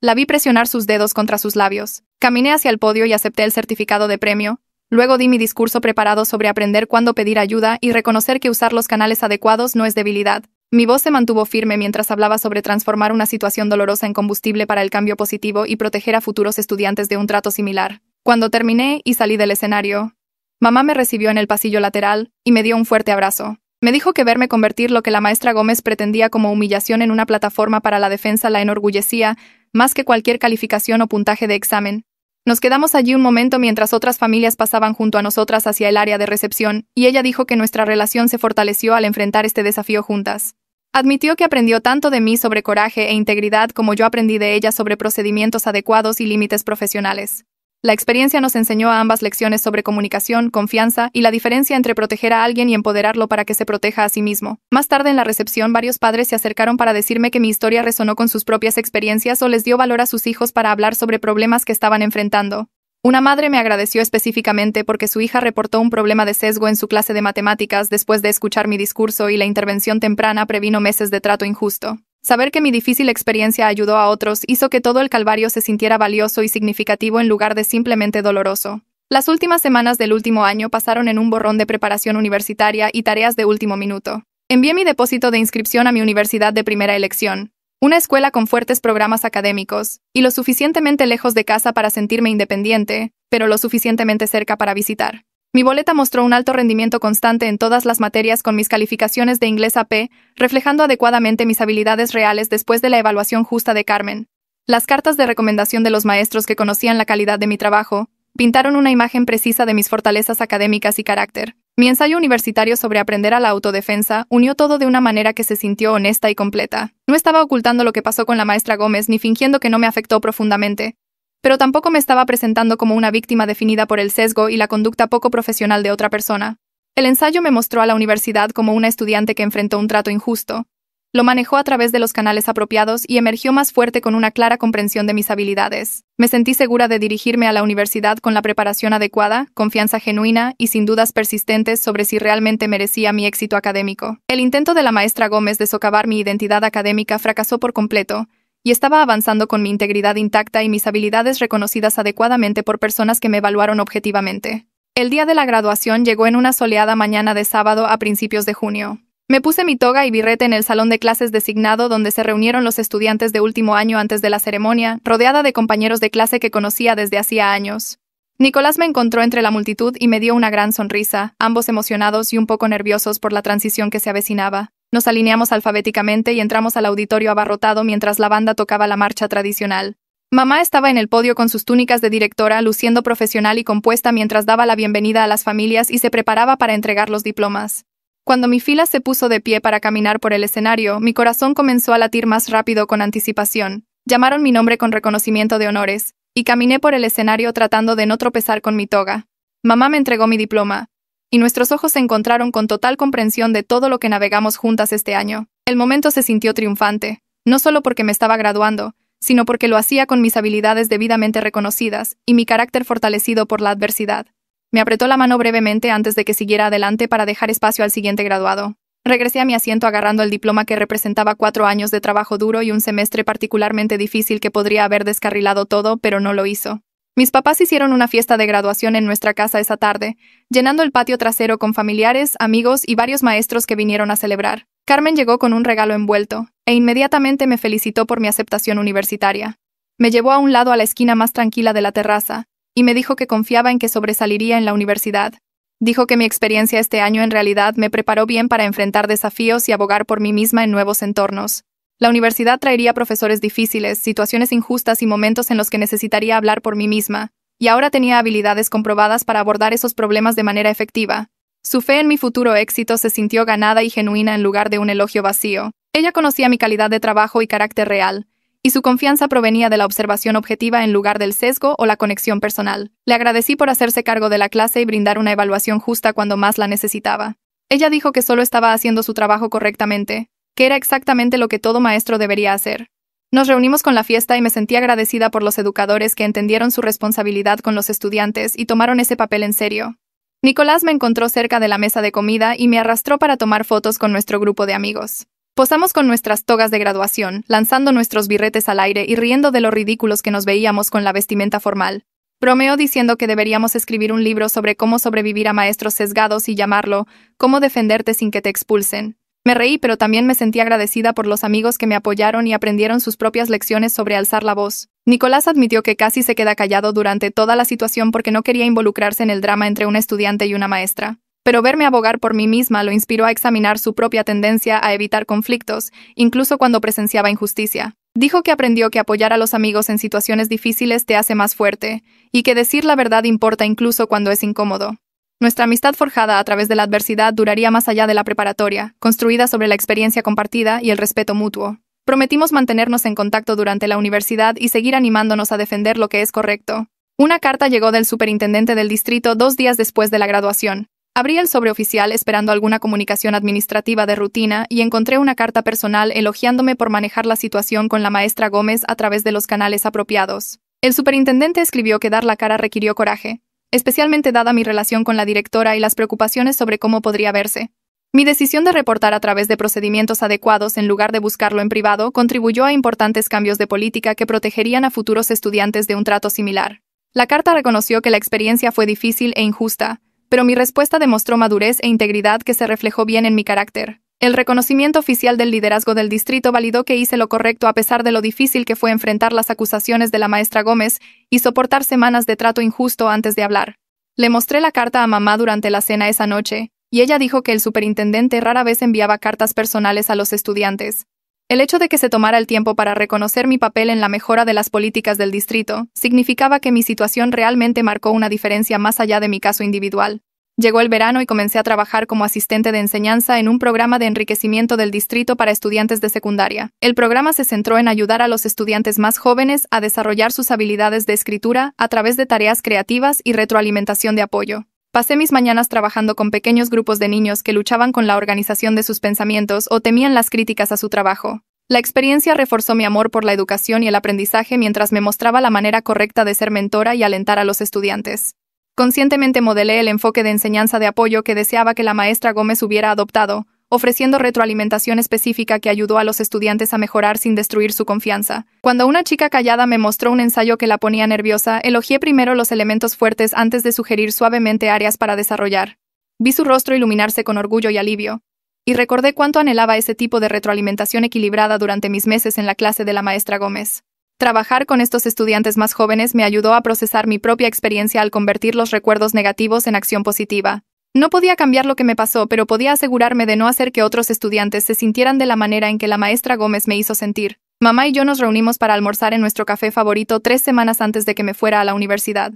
la vi presionar sus dedos contra sus labios. Caminé hacia el podio y acepté el certificado de premio. Luego di mi discurso preparado sobre aprender cuándo pedir ayuda y reconocer que usar los canales adecuados no es debilidad. Mi voz se mantuvo firme mientras hablaba sobre transformar una situación dolorosa en combustible para el cambio positivo y proteger a futuros estudiantes de un trato similar. Cuando terminé y salí del escenario, mamá me recibió en el pasillo lateral y me dio un fuerte abrazo. Me dijo que verme convertir lo que la maestra Gómez pretendía como humillación en una plataforma para la defensa la enorgullecía, más que cualquier calificación o puntaje de examen. Nos quedamos allí un momento mientras otras familias pasaban junto a nosotras hacia el área de recepción, y ella dijo que nuestra relación se fortaleció al enfrentar este desafío juntas. Admitió que aprendió tanto de mí sobre coraje e integridad como yo aprendí de ella sobre procedimientos adecuados y límites profesionales. La experiencia nos enseñó a ambas lecciones sobre comunicación, confianza y la diferencia entre proteger a alguien y empoderarlo para que se proteja a sí mismo. Más tarde en la recepción, varios padres se acercaron para decirme que mi historia resonó con sus propias experiencias o les dio valor a sus hijos para hablar sobre problemas que estaban enfrentando. Una madre me agradeció específicamente porque su hija reportó un problema de sesgo en su clase de matemáticas después de escuchar mi discurso y la intervención temprana previno meses de trato injusto. Saber que mi difícil experiencia ayudó a otros hizo que todo el calvario se sintiera valioso y significativo en lugar de simplemente doloroso. Las últimas semanas del último año pasaron en un borrón de preparación universitaria y tareas de último minuto. Envié mi depósito de inscripción a mi universidad de primera elección, una escuela con fuertes programas académicos, y lo suficientemente lejos de casa para sentirme independiente, pero lo suficientemente cerca para visitar. Mi boleta mostró un alto rendimiento constante en todas las materias con mis calificaciones de inglés AP, reflejando adecuadamente mis habilidades reales después de la evaluación justa de Carmen. Las cartas de recomendación de los maestros que conocían la calidad de mi trabajo pintaron una imagen precisa de mis fortalezas académicas y carácter. Mi ensayo universitario sobre aprender a la autodefensa unió todo de una manera que se sintió honesta y completa. No estaba ocultando lo que pasó con la maestra Gómez ni fingiendo que no me afectó profundamente, pero tampoco me estaba presentando como una víctima definida por el sesgo y la conducta poco profesional de otra persona. El ensayo me mostró a la universidad como una estudiante que enfrentó un trato injusto. Lo manejó a través de los canales apropiados y emergió más fuerte con una clara comprensión de mis habilidades. Me sentí segura de dirigirme a la universidad con la preparación adecuada, confianza genuina y sin dudas persistentes sobre si realmente merecía mi éxito académico. El intento de la maestra Gómez de socavar mi identidad académica fracasó por completo, y estaba avanzando con mi integridad intacta y mis habilidades reconocidas adecuadamente por personas que me evaluaron objetivamente. El día de la graduación llegó en una soleada mañana de sábado a principios de junio. Me puse mi toga y birrete en el salón de clases designado donde se reunieron los estudiantes de último año antes de la ceremonia, rodeada de compañeros de clase que conocía desde hacía años. Nicolás me encontró entre la multitud y me dio una gran sonrisa, ambos emocionados y un poco nerviosos por la transición que se avecinaba. Nos alineamos alfabéticamente y entramos al auditorio abarrotado mientras la banda tocaba la marcha tradicional. Mamá estaba en el podio con sus túnicas de directora, luciendo profesional y compuesta mientras daba la bienvenida a las familias y se preparaba para entregar los diplomas. Cuando mi fila se puso de pie para caminar por el escenario, mi corazón comenzó a latir más rápido con anticipación. Llamaron mi nombre con reconocimiento de honores, y caminé por el escenario tratando de no tropezar con mi toga. Mamá me entregó mi diploma, y nuestros ojos se encontraron con total comprensión de todo lo que navegamos juntas este año. El momento se sintió triunfante, no solo porque me estaba graduando, sino porque lo hacía con mis habilidades debidamente reconocidas y mi carácter fortalecido por la adversidad. Me apretó la mano brevemente antes de que siguiera adelante para dejar espacio al siguiente graduado. Regresé a mi asiento agarrando el diploma que representaba 4 años de trabajo duro y un semestre particularmente difícil que podría haber descarrilado todo, pero no lo hizo. Mis papás hicieron una fiesta de graduación en nuestra casa esa tarde, llenando el patio trasero con familiares, amigos y varios maestros que vinieron a celebrar. Carmen llegó con un regalo envuelto, e inmediatamente me felicitó por mi aceptación universitaria. Me llevó a un lado a la esquina más tranquila de la terraza, y me dijo que confiaba en que sobresaliría en la universidad. Dijo que mi experiencia este año en realidad me preparó bien para enfrentar desafíos y abogar por mí misma en nuevos entornos. La universidad traería profesores difíciles, situaciones injustas y momentos en los que necesitaría hablar por mí misma, y ahora tenía habilidades comprobadas para abordar esos problemas de manera efectiva. Su fe en mi futuro éxito se sintió ganada y genuina en lugar de un elogio vacío. Ella conocía mi calidad de trabajo y carácter real, y su confianza provenía de la observación objetiva en lugar del sesgo o la conexión personal. Le agradecí por hacerse cargo de la clase y brindar una evaluación justa cuando más la necesitaba. Ella dijo que solo estaba haciendo su trabajo correctamente, que era exactamente lo que todo maestro debería hacer. Nos reunimos con la fiesta y me sentí agradecida por los educadores que entendieron su responsabilidad con los estudiantes y tomaron ese papel en serio. Nicolás me encontró cerca de la mesa de comida y me arrastró para tomar fotos con nuestro grupo de amigos. Posamos con nuestras togas de graduación, lanzando nuestros birretes al aire y riendo de lo ridículos que nos veíamos con la vestimenta formal. Bromeó diciendo que deberíamos escribir un libro sobre cómo sobrevivir a maestros sesgados y llamarlo "Cómo defenderte sin que te expulsen". Me reí, pero también me sentí agradecida por los amigos que me apoyaron y aprendieron sus propias lecciones sobre alzar la voz. Nicolás admitió que casi se queda callado durante toda la situación porque no quería involucrarse en el drama entre un estudiante y una maestra. Pero verme abogar por mí misma lo inspiró a examinar su propia tendencia a evitar conflictos, incluso cuando presenciaba injusticia. Dijo que aprendió que apoyar a los amigos en situaciones difíciles te hace más fuerte, y que decir la verdad importa incluso cuando es incómodo. Nuestra amistad forjada a través de la adversidad duraría más allá de la preparatoria, construida sobre la experiencia compartida y el respeto mutuo. Prometimos mantenernos en contacto durante la universidad y seguir animándonos a defender lo que es correcto. Una carta llegó del superintendente del distrito 2 días después de la graduación. Abrí el sobre oficial esperando alguna comunicación administrativa de rutina y encontré una carta personal elogiándome por manejar la situación con la maestra Gómez a través de los canales apropiados. El superintendente escribió que dar la cara requirió coraje, especialmente dada mi relación con la directora y las preocupaciones sobre cómo podría verse. Mi decisión de reportar a través de procedimientos adecuados en lugar de buscarlo en privado contribuyó a importantes cambios de política que protegerían a futuros estudiantes de un trato similar. La carta reconoció que la experiencia fue difícil e injusta, pero mi respuesta demostró madurez e integridad que se reflejó bien en mi carácter. El reconocimiento oficial del liderazgo del distrito validó que hice lo correcto a pesar de lo difícil que fue enfrentar las acusaciones de la maestra Gómez y soportar semanas de trato injusto antes de hablar. Le mostré la carta a mamá durante la cena esa noche, y ella dijo que el superintendente rara vez enviaba cartas personales a los estudiantes. El hecho de que se tomara el tiempo para reconocer mi papel en la mejora de las políticas del distrito significaba que mi situación realmente marcó una diferencia más allá de mi caso individual. Llegó el verano y comencé a trabajar como asistente de enseñanza en un programa de enriquecimiento del distrito para estudiantes de secundaria. El programa se centró en ayudar a los estudiantes más jóvenes a desarrollar sus habilidades de escritura a través de tareas creativas y retroalimentación de apoyo. Pasé mis mañanas trabajando con pequeños grupos de niños que luchaban con la organización de sus pensamientos o temían las críticas a su trabajo. La experiencia reforzó mi amor por la educación y el aprendizaje mientras me mostraba la manera correcta de ser mentora y alentar a los estudiantes. Conscientemente modelé el enfoque de enseñanza de apoyo que deseaba que la maestra Gómez hubiera adoptado, ofreciendo retroalimentación específica que ayudó a los estudiantes a mejorar sin destruir su confianza. Cuando una chica callada me mostró un ensayo que la ponía nerviosa, elogié primero los elementos fuertes antes de sugerir suavemente áreas para desarrollar. Vi su rostro iluminarse con orgullo y alivio, y recordé cuánto anhelaba ese tipo de retroalimentación equilibrada durante mis meses en la clase de la maestra Gómez. Trabajar con estos estudiantes más jóvenes me ayudó a procesar mi propia experiencia al convertir los recuerdos negativos en acción positiva. No podía cambiar lo que me pasó, pero podía asegurarme de no hacer que otros estudiantes se sintieran de la manera en que la maestra Gómez me hizo sentir. Mamá y yo nos reunimos para almorzar en nuestro café favorito 3 semanas antes de que me fuera a la universidad.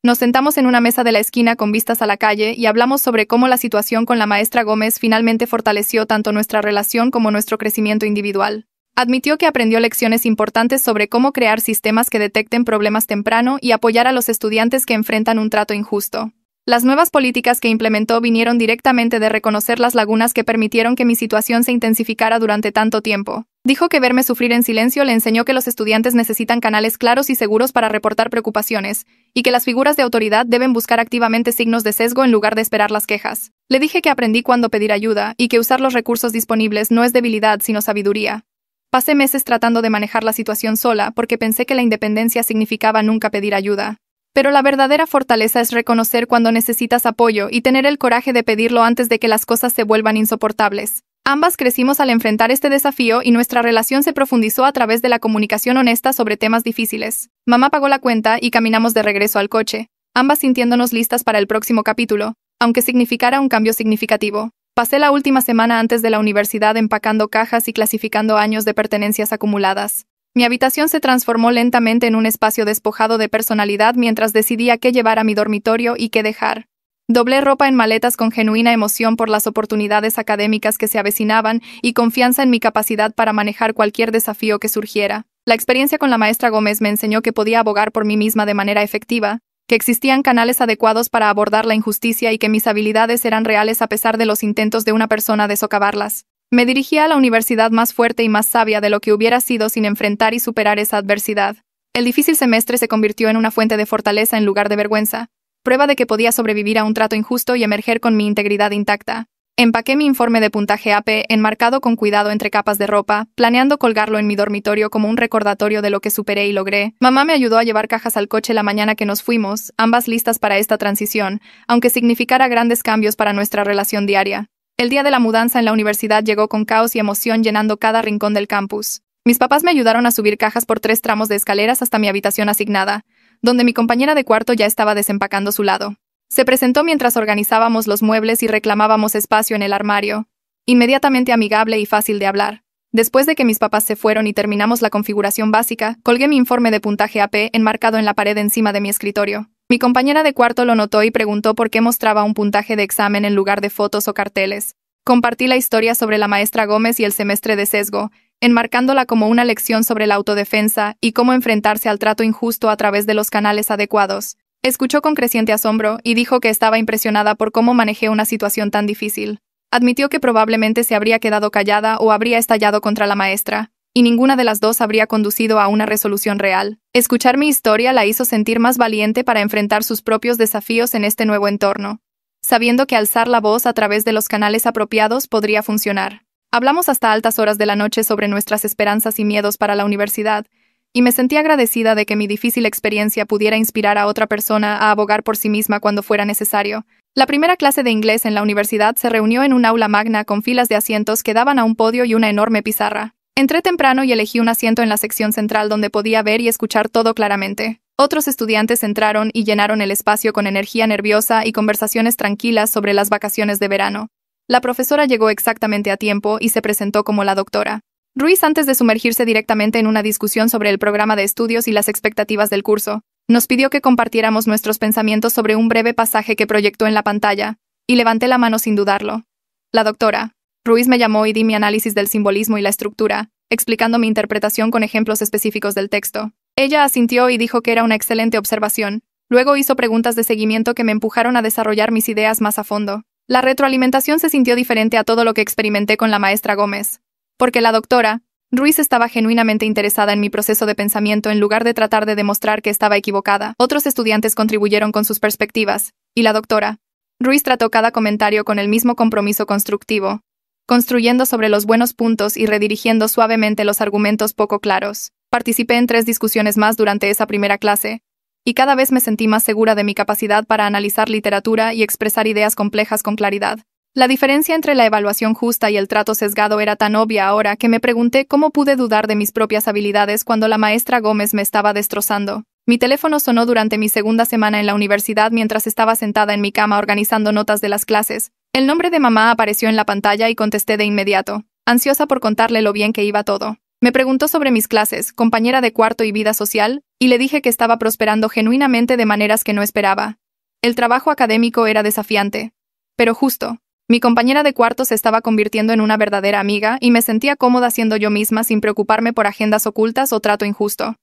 Nos sentamos en una mesa de la esquina con vistas a la calle y hablamos sobre cómo la situación con la maestra Gómez finalmente fortaleció tanto nuestra relación como nuestro crecimiento individual. Admitió que aprendió lecciones importantes sobre cómo crear sistemas que detecten problemas temprano y apoyar a los estudiantes que enfrentan un trato injusto. Las nuevas políticas que implementó vinieron directamente de reconocer las lagunas que permitieron que mi situación se intensificara durante tanto tiempo. Dijo que verme sufrir en silencio le enseñó que los estudiantes necesitan canales claros y seguros para reportar preocupaciones, y que las figuras de autoridad deben buscar activamente signos de sesgo en lugar de esperar las quejas. Le dije que aprendí cuándo pedir ayuda y que usar los recursos disponibles no es debilidad sino sabiduría. Pasé meses tratando de manejar la situación sola porque pensé que la independencia significaba nunca pedir ayuda. Pero la verdadera fortaleza es reconocer cuando necesitas apoyo y tener el coraje de pedirlo antes de que las cosas se vuelvan insoportables. Ambas crecimos al enfrentar este desafío y nuestra relación se profundizó a través de la comunicación honesta sobre temas difíciles. Mamá pagó la cuenta y caminamos de regreso al coche, ambas sintiéndonos listas para el próximo capítulo, aunque significara un cambio significativo. Pasé la última semana antes de la universidad empacando cajas y clasificando años de pertenencias acumuladas. Mi habitación se transformó lentamente en un espacio despojado de personalidad mientras decidía qué llevar a mi dormitorio y qué dejar. Doblé ropa en maletas con genuina emoción por las oportunidades académicas que se avecinaban y confianza en mi capacidad para manejar cualquier desafío que surgiera. La experiencia con la maestra Gómez me enseñó que podía abogar por mí misma de manera efectiva, que existían canales adecuados para abordar la injusticia y que mis habilidades eran reales a pesar de los intentos de una persona de socavarlas. Me dirigía a la universidad más fuerte y más sabia de lo que hubiera sido sin enfrentar y superar esa adversidad. El difícil semestre se convirtió en una fuente de fortaleza en lugar de vergüenza, prueba de que podía sobrevivir a un trato injusto y emerger con mi integridad intacta. Empaqué mi informe de puntaje AP, enmarcado con cuidado entre capas de ropa, planeando colgarlo en mi dormitorio como un recordatorio de lo que superé y logré. Mamá me ayudó a llevar cajas al coche la mañana que nos fuimos, ambas listas para esta transición, aunque significara grandes cambios para nuestra relación diaria. El día de la mudanza en la universidad llegó con caos y emoción llenando cada rincón del campus. Mis papás me ayudaron a subir cajas por 3 tramos de escaleras hasta mi habitación asignada, donde mi compañera de cuarto ya estaba desempacando su lado. Se presentó mientras organizábamos los muebles y reclamábamos espacio en el armario. Inmediatamente amigable y fácil de hablar. Después de que mis papás se fueron y terminamos la configuración básica, colgué mi informe de puntaje AP enmarcado en la pared encima de mi escritorio. Mi compañera de cuarto lo notó y preguntó por qué mostraba un puntaje de examen en lugar de fotos o carteles. Compartí la historia sobre la maestra Gómez y el semestre de sesgo, enmarcándola como una lección sobre la autodefensa y cómo enfrentarse al trato injusto a través de los canales adecuados. Escuchó con creciente asombro y dijo que estaba impresionada por cómo manejé una situación tan difícil. Admitió que probablemente se habría quedado callada o habría estallado contra la maestra, y ninguna de las dos habría conducido a una resolución real. Escuchar mi historia la hizo sentir más valiente para enfrentar sus propios desafíos en este nuevo entorno, sabiendo que alzar la voz a través de los canales apropiados podría funcionar. Hablamos hasta altas horas de la noche sobre nuestras esperanzas y miedos para la universidad, y me sentí agradecida de que mi difícil experiencia pudiera inspirar a otra persona a abogar por sí misma cuando fuera necesario. La primera clase de inglés en la universidad se reunió en un aula magna con filas de asientos que daban a un podio y una enorme pizarra. Entré temprano y elegí un asiento en la sección central donde podía ver y escuchar todo claramente. Otros estudiantes entraron y llenaron el espacio con energía nerviosa y conversaciones tranquilas sobre las vacaciones de verano. La profesora llegó exactamente a tiempo y se presentó como la doctora Ruiz antes de sumergirse directamente en una discusión sobre el programa de estudios y las expectativas del curso. Nos pidió que compartiéramos nuestros pensamientos sobre un breve pasaje que proyectó en la pantalla, y levanté la mano sin dudarlo. La doctora Ruiz me llamó y di mi análisis del simbolismo y la estructura, explicando mi interpretación con ejemplos específicos del texto. Ella asintió y dijo que era una excelente observación. Luego hizo preguntas de seguimiento que me empujaron a desarrollar mis ideas más a fondo. La retroalimentación se sintió diferente a todo lo que experimenté con la maestra Gómez, porque la doctora Ruiz estaba genuinamente interesada en mi proceso de pensamiento en lugar de tratar de demostrar que estaba equivocada. Otros estudiantes contribuyeron con sus perspectivas, y la doctora Ruiz trató cada comentario con el mismo compromiso constructivo, construyendo sobre los buenos puntos y redirigiendo suavemente los argumentos poco claros. Participé en 3 discusiones más durante esa primera clase, y cada vez me sentí más segura de mi capacidad para analizar literatura y expresar ideas complejas con claridad. La diferencia entre la evaluación justa y el trato sesgado era tan obvia ahora que me pregunté cómo pude dudar de mis propias habilidades cuando la maestra Gómez me estaba destrozando. Mi teléfono sonó durante mi segunda semana en la universidad mientras estaba sentada en mi cama organizando notas de las clases. El nombre de mamá apareció en la pantalla y contesté de inmediato, ansiosa por contarle lo bien que iba todo. Me preguntó sobre mis clases, compañera de cuarto y vida social, y le dije que estaba prosperando genuinamente de maneras que no esperaba. El trabajo académico era desafiante, pero justo. Mi compañera de cuarto se estaba convirtiendo en una verdadera amiga y me sentía cómoda siendo yo misma sin preocuparme por agendas ocultas o trato injusto.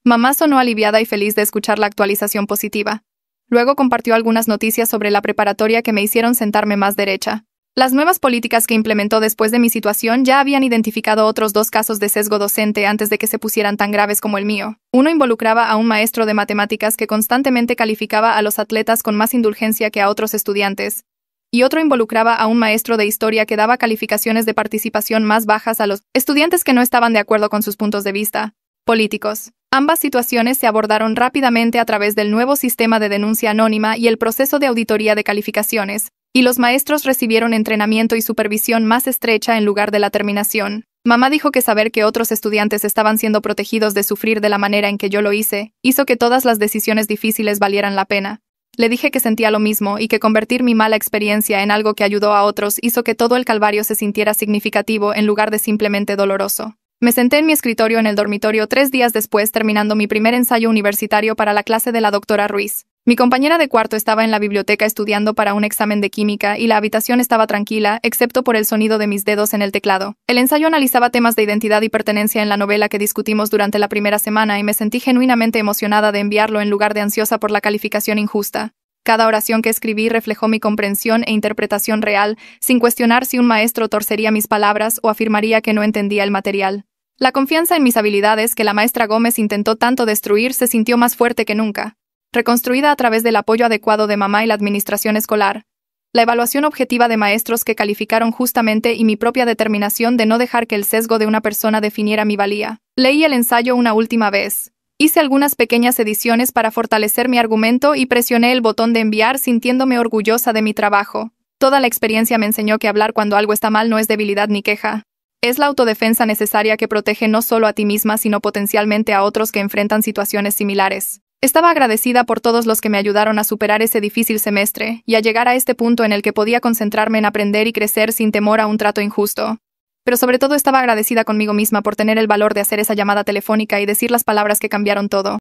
Mamá sonó aliviada y feliz de escuchar la actualización positiva. Luego compartió algunas noticias sobre la preparatoria que me hicieron sentarme más derecha. Las nuevas políticas que implementó después de mi situación ya habían identificado otros 2 casos de sesgo docente antes de que se pusieran tan graves como el mío. Uno involucraba a un maestro de matemáticas que constantemente calificaba a los atletas con más indulgencia que a otros estudiantes, y otro involucraba a un maestro de historia que daba calificaciones de participación más bajas a los estudiantes que no estaban de acuerdo con sus puntos de vista políticos. Ambas situaciones se abordaron rápidamente a través del nuevo sistema de denuncia anónima y el proceso de auditoría de calificaciones, y los maestros recibieron entrenamiento y supervisión más estrecha en lugar de la terminación. Mamá dijo que saber que otros estudiantes estaban siendo protegidos de sufrir de la manera en que yo lo hice, hizo que todas las decisiones difíciles valieran la pena. Le dije que sentía lo mismo y que convertir mi mala experiencia en algo que ayudó a otros hizo que todo el calvario se sintiera significativo en lugar de simplemente doloroso. Me senté en mi escritorio en el dormitorio 3 días después, terminando mi primer ensayo universitario para la clase de la doctora Ruiz. Mi compañera de cuarto estaba en la biblioteca estudiando para un examen de química y la habitación estaba tranquila, excepto por el sonido de mis dedos en el teclado. El ensayo analizaba temas de identidad y pertenencia en la novela que discutimos durante la primera semana y me sentí genuinamente emocionada de enviarlo en lugar de ansiosa por la calificación injusta. Cada oración que escribí reflejó mi comprensión e interpretación real, sin cuestionar si un maestro torcería mis palabras o afirmaría que no entendía el material. La confianza en mis habilidades que la maestra Gómez intentó tanto destruir se sintió más fuerte que nunca, reconstruida a través del apoyo adecuado de mamá y la administración escolar. La evaluación objetiva de maestros que calificaron justamente y mi propia determinación de no dejar que el sesgo de una persona definiera mi valía. Leí el ensayo una última vez. Hice algunas pequeñas ediciones para fortalecer mi argumento y presioné el botón de enviar sintiéndome orgullosa de mi trabajo. Toda la experiencia me enseñó que hablar cuando algo está mal no es debilidad ni queja. Es la autodefensa necesaria que protege no solo a ti misma sino potencialmente a otros que enfrentan situaciones similares. Estaba agradecida por todos los que me ayudaron a superar ese difícil semestre y a llegar a este punto en el que podía concentrarme en aprender y crecer sin temor a un trato injusto. Pero sobre todo estaba agradecida conmigo misma por tener el valor de hacer esa llamada telefónica y decir las palabras que cambiaron todo.